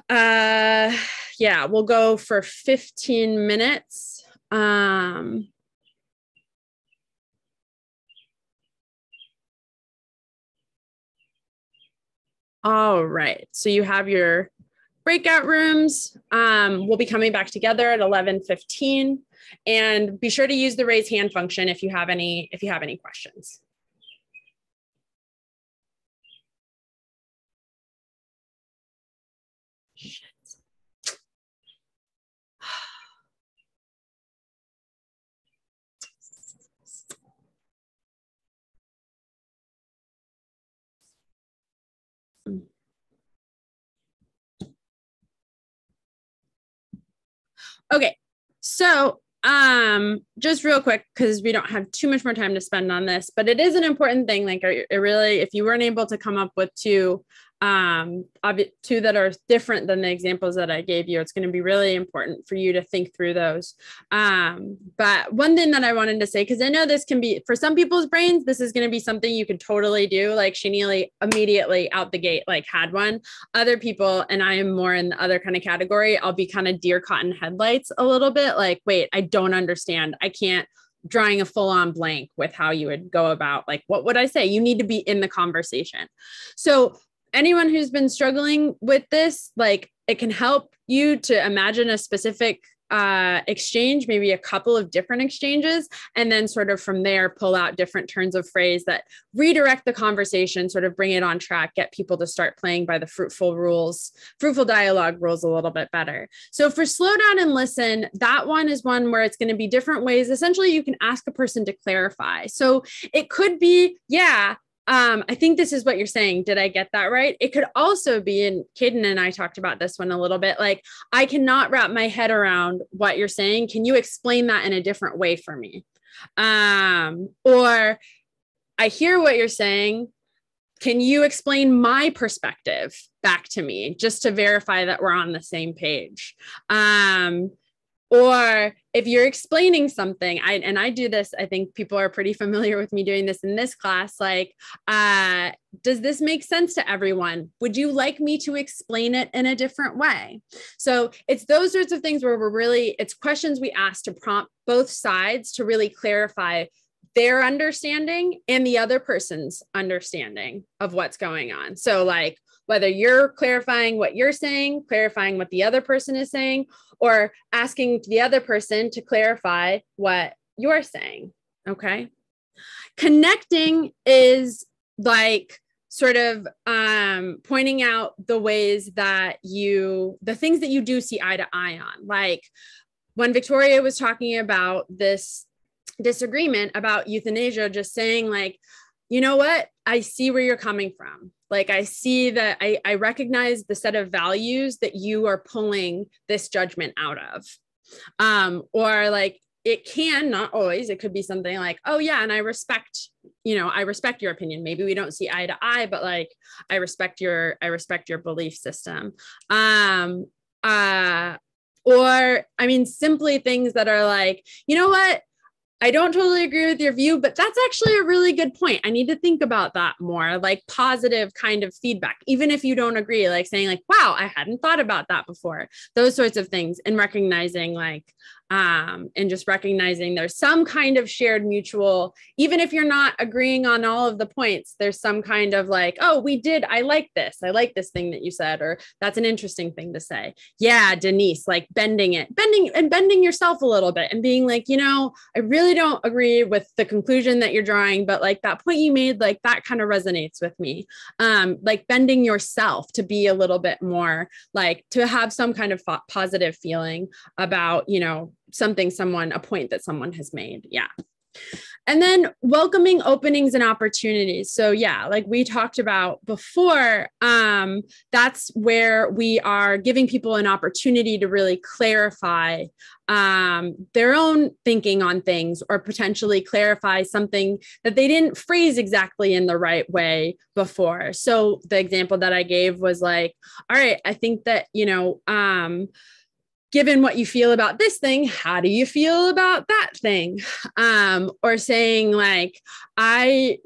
We'll go for 15 minutes. All right, so you have your breakout rooms. We'll be coming back together at 11:15, and be sure to use the raise hand function if you have any questions. Okay, so just real quick, because we don't have too much more time to spend on this, but it is an important thing. Like, it really, if you weren't able to come up with two that are different than the examples that I gave you, it's going to be really important for you to think through those. But one thing that I wanted to say, because I know this can be, for some people's brains, this is going to be something you could totally do. Like, Shaneely immediately out the gate, like, had one. Other people, and I am more in the other kind of category, I'll be kind of deer caught in headlights a little bit. Like, wait, I don't understand. I can't, drawing a full-on blank with how you would go about, like, what would I say? You need to be in the conversation. So anyone who's been struggling with this, like, it can help you to imagine a specific exchange, maybe a couple of different exchanges, and then sort of from there pull out different turns of phrase that redirect the conversation, sort of bring it on track, get people to start playing by the fruitful dialogue rules a little bit better. So for slow down and listen, that one is one where it's going to be different ways. Essentially, you can ask a person to clarify. So it could be, yeah, I think this is what you're saying. Did I get that right? It could also be, and Caden and I talked about this one a little bit, like, I cannot wrap my head around what you're saying. Can you explain that in a different way for me? Or I hear what you're saying. Can you explain my perspective back to me just to verify that we're on the same page? Or if you're explaining something, I do this, I think people are pretty familiar with me doing this in this class, like, does this make sense to everyone? Would you like me to explain it in a different way? So it's those sorts of things where it's questions we ask to prompt both sides to really clarify their understanding and the other person's understanding of what's going on. So like, whether you're clarifying what you're saying, clarifying what the other person is saying, or asking the other person to clarify what you're saying, okay? Connecting is like sort of pointing out the ways that the things that you do see eye to eye on. Like when Victoria was talking about this disagreement about euthanasia, just saying like, you know what? I see where you're coming from. Like, I see that I recognize the set of values that you are pulling this judgment out of. Or like, it can, not always, it could be something like, oh yeah, and I respect your opinion. Maybe we don't see eye to eye, but like, I respect your belief system. Or, I mean, simply things that are like, you know what? I don't totally agree with your view, but that's actually a really good point. I need to think about that more, like positive kind of feedback, even if you don't agree, like saying like, wow, I hadn't thought about that before, those sorts of things. And recognizing like, and just recognizing there's some kind of shared mutual, even if you're not agreeing on all of the points, there's some kind of like, oh, I like this thing that you said, or that's an interesting thing to say. Yeah, Denise, like bending yourself a little bit and being like, I really don't agree with the conclusion that you're drawing, but like that point you made, like that kind of resonates with me. Like bending yourself to be a little bit more like, to have some kind of positive feeling about, a point that someone has made. Yeah. And then welcoming openings and opportunities. So yeah, like we talked about before, that's where we are giving people an opportunity to really clarify their own thinking on things, or potentially clarify something that they didn't phrase exactly in the right way before. So the example that I gave was like, all right, I think that, given what you feel about this thing, how do you feel about that thing? Or saying like, I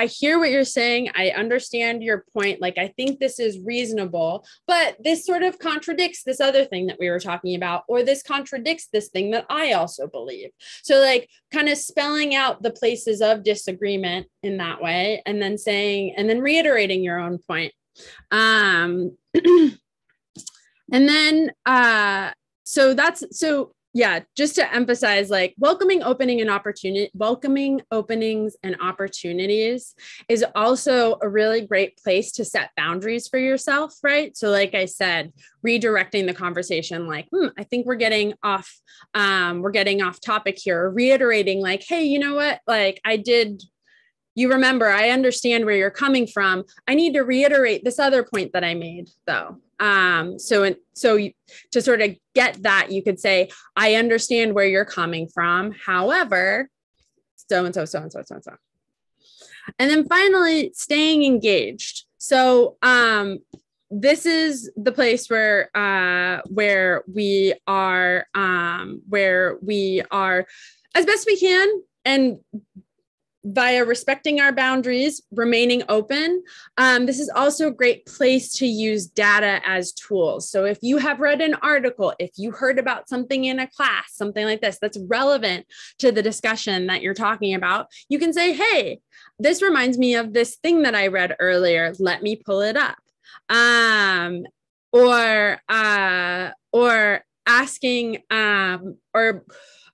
hear what you're saying. I understand your point. Like, I think this is reasonable, but this sort of contradicts this other thing that we were talking about, or this contradicts this thing that I also believe. So like kind of spelling out the places of disagreement in that way, and then reiterating your own point. And then, just to emphasize, like welcoming openings and opportunities is also a really great place to set boundaries for yourself, right? So like I said, redirecting the conversation, like, I think we're getting off topic here, reiterating like, hey, you know what? Like you remember, I understand where you're coming from. I need to reiterate this other point that I made though. So to sort of get that, you could say, I understand where you're coming from. However, so-and-so. And then finally, staying engaged. So, this is the place where we are as best we can, and via respecting our boundaries, remaining open. This is also a great place to use data as tools. So if you have read an article, if you heard about something in a class, something like this, that's relevant to the discussion that you're talking about, you can say, hey, this reminds me of this thing that I read earlier. Let me pull it up. Or asking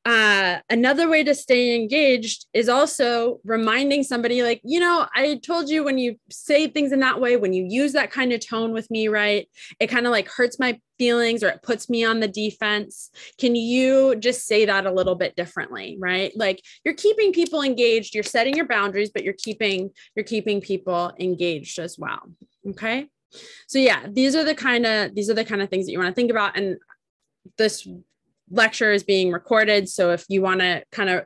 another way to stay engaged is also reminding somebody like, you know, I told you when you say things in that way, when you use that kind of tone with me, right, it kind of like hurts my feelings or it puts me on the defense. Can you just say that a little bit differently, right? Like you're keeping people engaged, you're setting your boundaries, but you're keeping people engaged as well. Okay. So yeah, these are the kind of things that you want to think about. And this lecture is being recorded. So if you want to kind of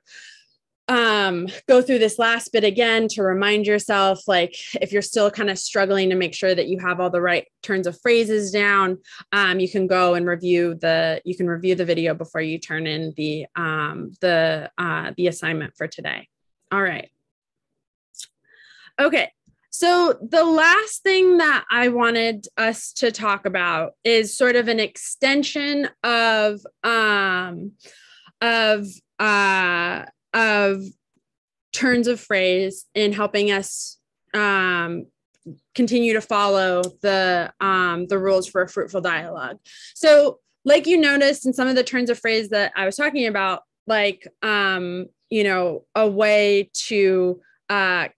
go through this last bit again to remind yourself, like if you're still kind of struggling to make sure that you have all the right turns of phrases down, you can go and review the video before you turn in the assignment for today. All right. Okay. So the last thing that I wanted us to talk about is sort of an extension of turns of phrase in helping us continue to follow the rules for a fruitful dialogue. So like you noticed in some of the turns of phrase that I was talking about, like, you know, a way to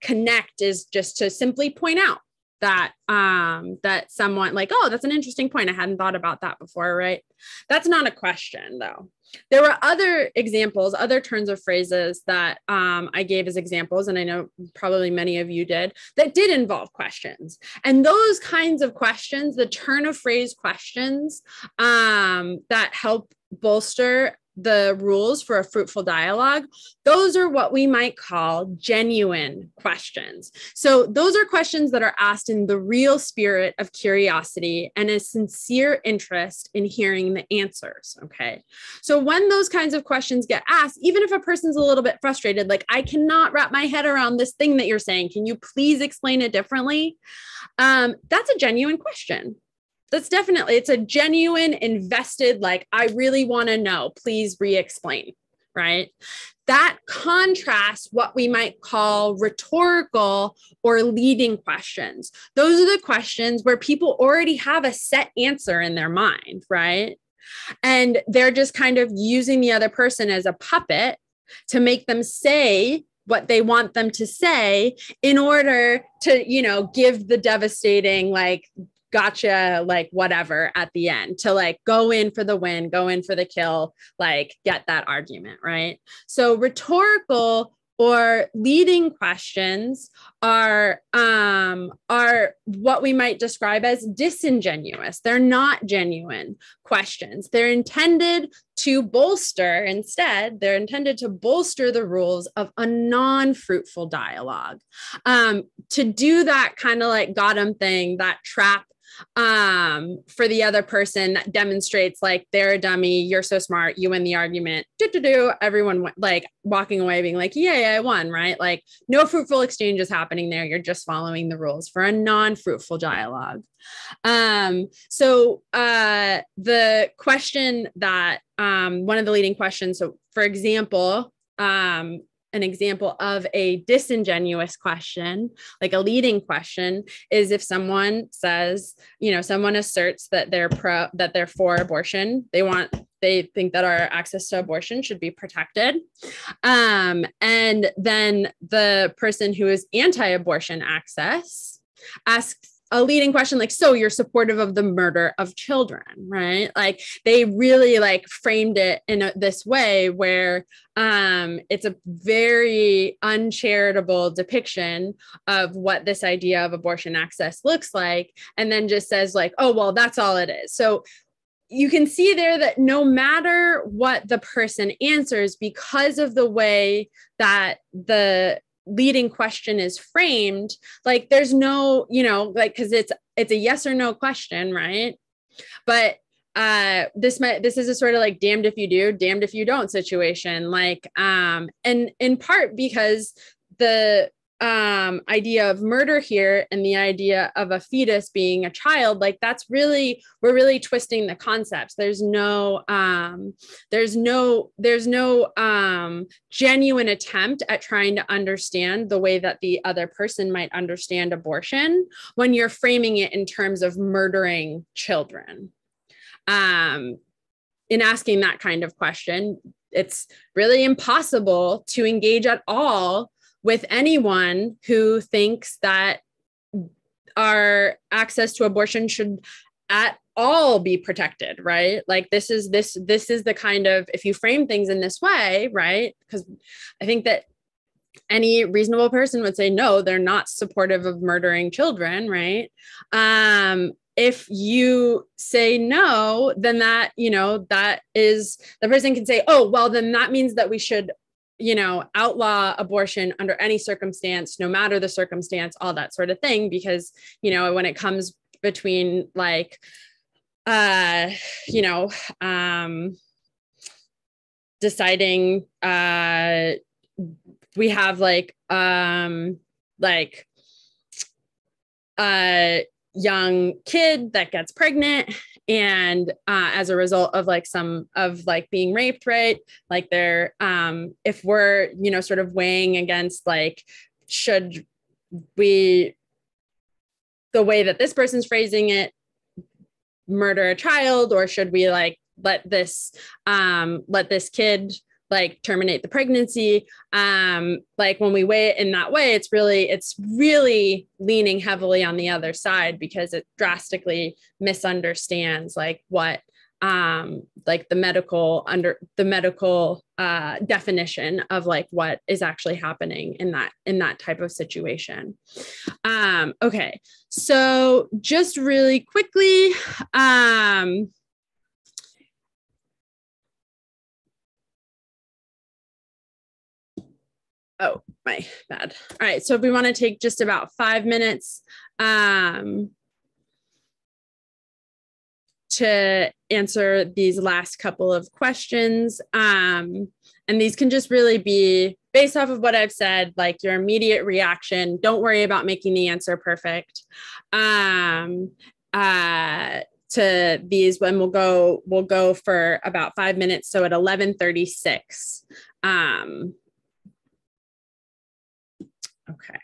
connect is just to simply point out that that someone like, oh, that's an interesting point. I hadn't thought about that before, right? That's not a question though. There were other examples, other turns of phrases that I gave as examples, and I know probably many of you did, that did involve questions. And those kinds of questions, the turn of phrase questions that help bolster the rules for a fruitful dialogue, those are what we might call genuine questions. So those are questions that are asked in the real spirit of curiosity and a sincere interest in hearing the answers, okay? So when those kinds of questions get asked, even if a person's a little bit frustrated, like, I cannot wrap my head around this thing that you're saying, can you please explain it differently? That's a genuine question. It's a genuine, invested, like, I really want to know, please re-explain, right? That contrasts what we might call rhetorical or leading questions. Those are the questions where people already have a set answer in their mind, right? And they're just kind of using the other person as a puppet to make them say what they want them to say in order to, you know, give the devastating, like, gotcha, like whatever at the end, to like go in for the win, go in for the kill, like get that argument, right? So rhetorical or leading questions are what we might describe as disingenuous. They're not genuine questions. They're intended to bolster the rules of a non-fruitful dialogue. To do that kind of like got 'em thing, that trap for the other person that demonstrates like they're a dummy, you're so smart, you win the argument, everyone like walking away being like, yeah, I won, right? Like no fruitful exchange is happening there. You're just following the rules for a non-fruitful dialogue. So the question that one of the leading questions, so for example, an example of a disingenuous question, like a leading question, is if someone says, you know, someone asserts that they're for abortion, they think that our access to abortion should be protected. And then the person who is anti-abortion access asks a leading question like, so you're supportive of the murder of children, right? Like they really like framed it in this way where it's a very uncharitable depiction of what this idea of abortion access looks like, and then just says like, oh, well, that's all it is. So you can see there that no matter what the person answers, because of the way that the leading question is framed, like there's no, you know, like, because it's a yes or no question, right? But this is a sort of like damned if you do, damned if you don't situation, like and in part because the idea of murder here and the idea of a fetus being a child, like we're really twisting the concepts. There's no genuine attempt at trying to understand the way that the other person might understand abortion when you're framing it in terms of murdering children. in asking that kind of question, it's really impossible to engage at all with anyone who thinks that our access to abortion should at all be protected, right? Like this is the kind of, if you frame things in this way, right? Because I think that any reasonable person would say, no, they're not supportive of murdering children, right? If you say no, then that, that is, the person can say, oh, well, then that means that we should, outlaw abortion under any circumstance, no matter the circumstance, all that sort of thing. Because, when it comes between like, deciding, we have a young kid that gets pregnant, and as a result of being raped, right? Like they're, if we're, sort of weighing against like, should we, the way that this person's phrasing it, murder a child, or should we like let this kid like terminate the pregnancy? Like when we weigh it in that way, it's really leaning heavily on the other side, because it drastically misunderstands like what like the medical definition of like what is actually happening in that type of situation. Okay, so just really quickly, oh, my bad. All right. So if we want to take just about 5 minutes to answer these last couple of questions. And these can just really be based off of what I've said, like your immediate reaction. Don't worry about making the answer perfect. To these, when we'll go for about 5 minutes. So at 11:36. Okay.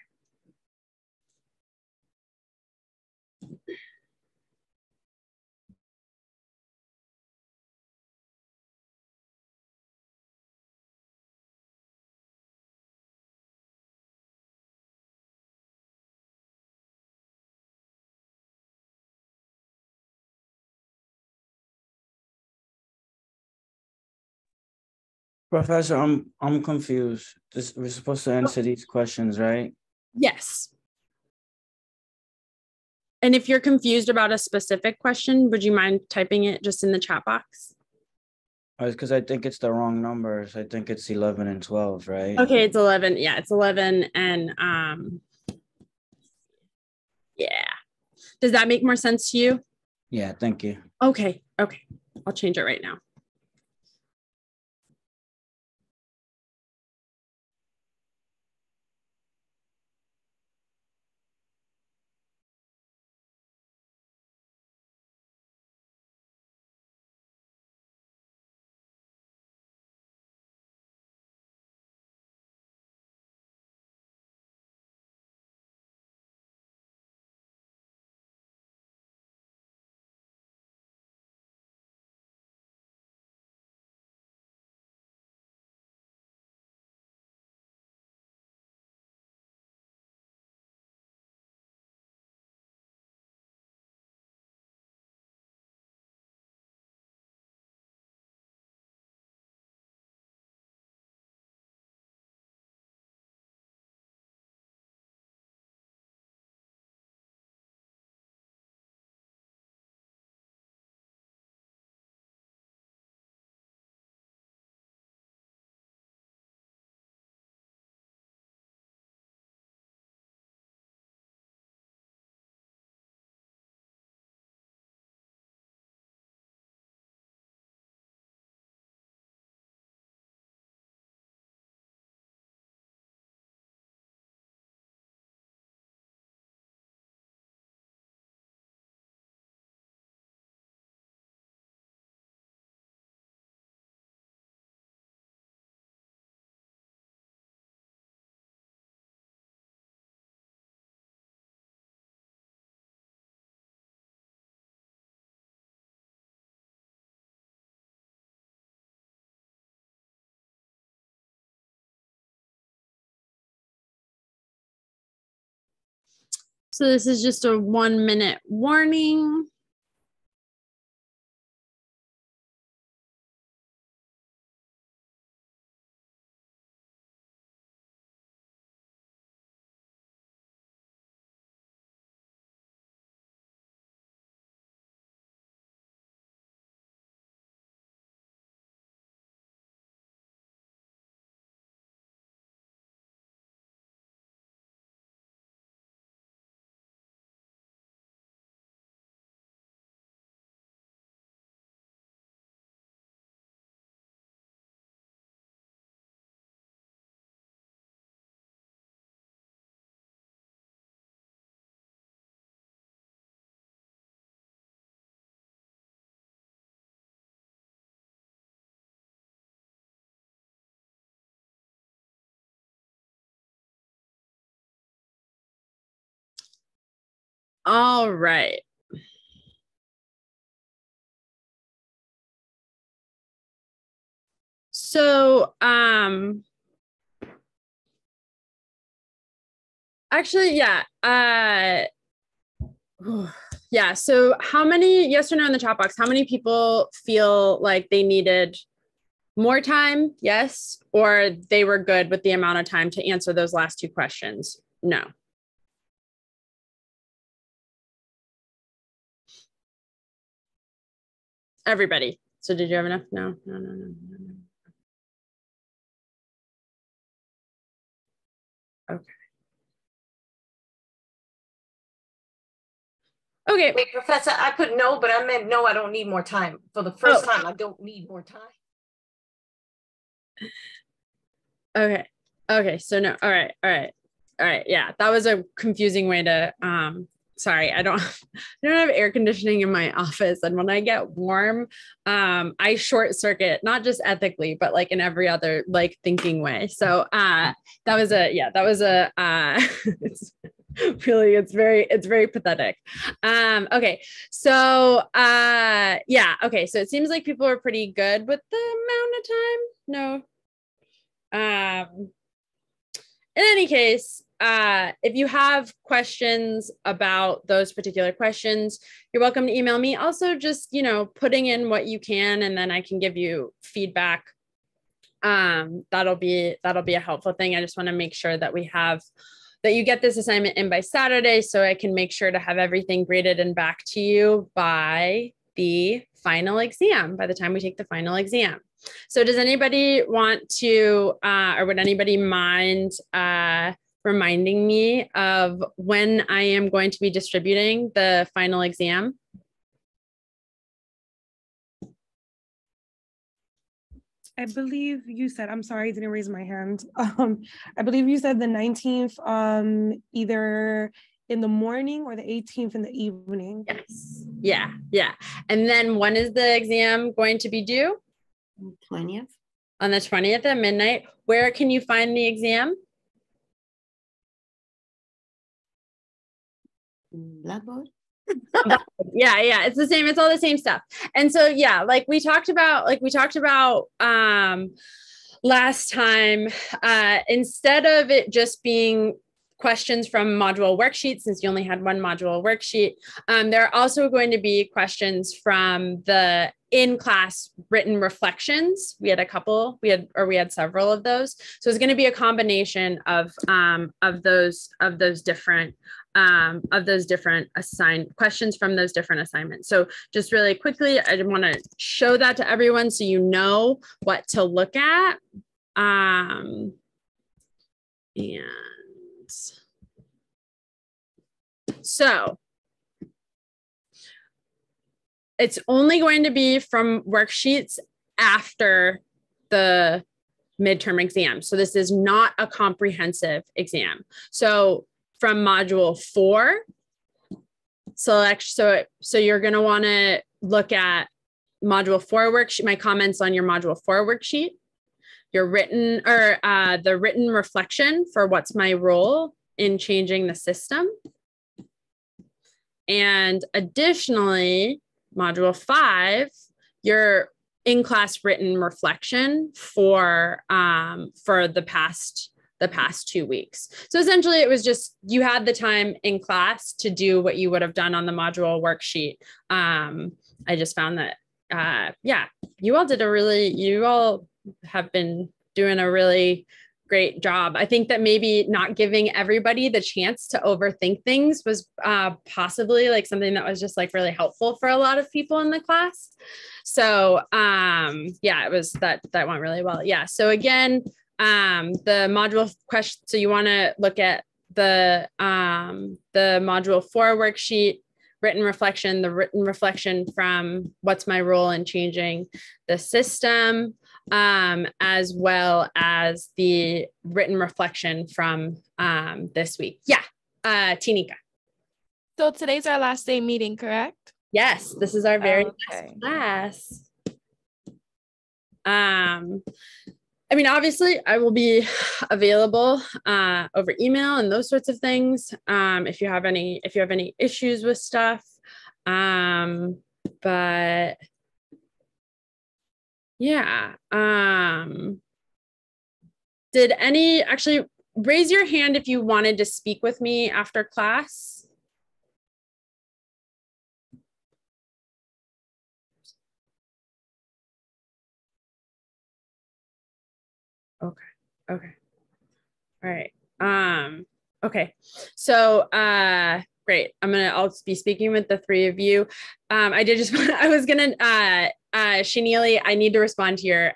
Professor, I'm confused. We're supposed to answer these questions, right?
Yes. And if you're confused about a specific question, would you mind typing it just in the chat box?
Because I think it's the wrong numbers. I think it's 11 and 12, right?
Okay, it's 11. Yeah, it's 11 and yeah. Does that make more sense to you?
Yeah, thank you.
Okay. I'll change it right now. So this is just a 1 minute warning. All right. So, actually, yeah. Yeah. So how many, yes or no in the chat box, how many people feel like they needed more time? Yes. Or they were good with the amount of time to answer those last two questions? No. Everybody. So did you have enough? No. Okay. Okay.
Wait, Professor, I put no, but I meant no, I don't need more time. For the first time, I don't need more time.
Okay. Okay. So no. All right. Yeah. That was a confusing way to, sorry, I don't have air conditioning in my office. And when I get warm, I short circuit, not just ethically, but like in every other like thinking way. So, that was it's very pathetic. Okay. So, yeah. Okay. So it seems like people are pretty good with the amount of time. No. In any case, if you have questions about those particular questions, you're welcome to email me. Also, just, putting in what you can, and then I can give you feedback. That'll be a helpful thing. I just want to make sure that that you get this assignment in by Saturday, so I can make sure to have everything graded and back to you by the final exam, by the time we take the final exam. So does anybody want to, or would anybody mind reminding me of when I am going to be distributing the final exam?
I believe you said, I'm sorry, I didn't raise my hand. I believe you said the 19th, either in the morning or the 18th in the evening.
Yes. Yeah. And then when is the exam going to be due?
20th.
On the 20th at midnight. Where can you find the exam?
Blackboard.
Yeah, it's the same. It's all the same stuff. And so, yeah, like we talked about last time, instead of it just being questions from module worksheets, since you only had one module worksheet, there are also going to be questions from the in-class written reflections. We had several of those. So it's going to be a combination of those different assigned questions from those different assignments. So just really quickly, I want to show that to everyone so you know what to look at. And so it's only going to be from worksheets after the midterm exam. So this is not a comprehensive exam. So from module 4, so you're going to want to look at module 4 worksheet, my comments on your module 4 worksheet, your written or the written reflection for what's my role in changing the system. And additionally, module 5, your in-class written reflection for the the past 2 weeks. So essentially it was just, you had the time in class to do what you would have done on the module worksheet. I just found that, yeah, you all have been doing a really great job. I think that maybe not giving everybody the chance to overthink things was possibly like something that was just like really helpful for a lot of people in the class. So yeah, it was that went really well. Yeah. So again, the module question. So you want to look at the module 4 worksheet, written reflection, the written reflection from what's my role in changing the system, as well as the written reflection from this week. Yeah, Tinika.
So today's our last day meeting, correct?
Yes, this is our very last class. I mean, obviously, I will be available over email and those sorts of things. If you have any issues with stuff, but yeah. Did any actually raise your hand if you wanted to speak with me after class? Okay. All right. Okay. So, great. I'll be speaking with the 3 of you. Shaneely, I need to respond to your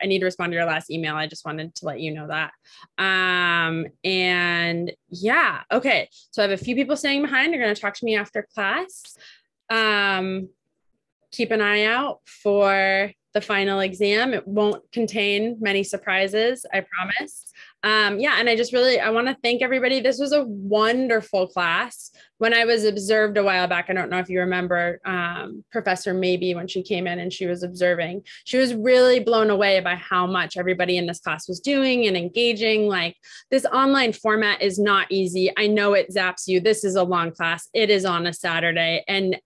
last email. I just wanted to let you know that. And yeah, okay. So I have a few people staying behind. They're going to talk to me after class. Keep an eye out for the final exam. It won't contain many surprises, I promise. Yeah, and I want to thank everybody. This was a wonderful class. When I was observed a while back, I don't know if you remember Professor Maybe when she came in and she was observing, she was really blown away by how much everybody in this class was doing and engaging. Like, this online format is not easy. I know it zaps you. This is a long class. It is on a Saturday, and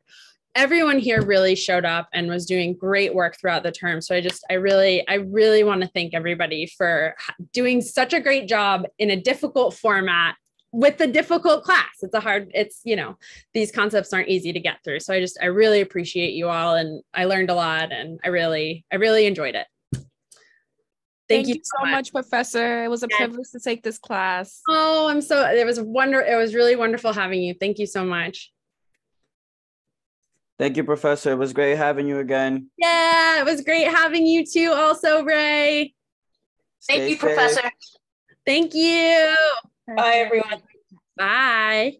everyone here really showed up and was doing great work throughout the term. So I really want to thank everybody for doing such a great job in a difficult format with the difficult class. These concepts aren't easy to get through. So I really appreciate you all, and I learned a lot, and I really enjoyed it.
Thank you so much, Professor. It was a privilege to take this class.
Oh, it was really wonderful having you. Thank you so much.
Thank you, Professor. It was great having you again.
Yeah, it was great having you too also, Ray.
Thank you, Professor.
Thank you.
Bye, everyone.
Bye.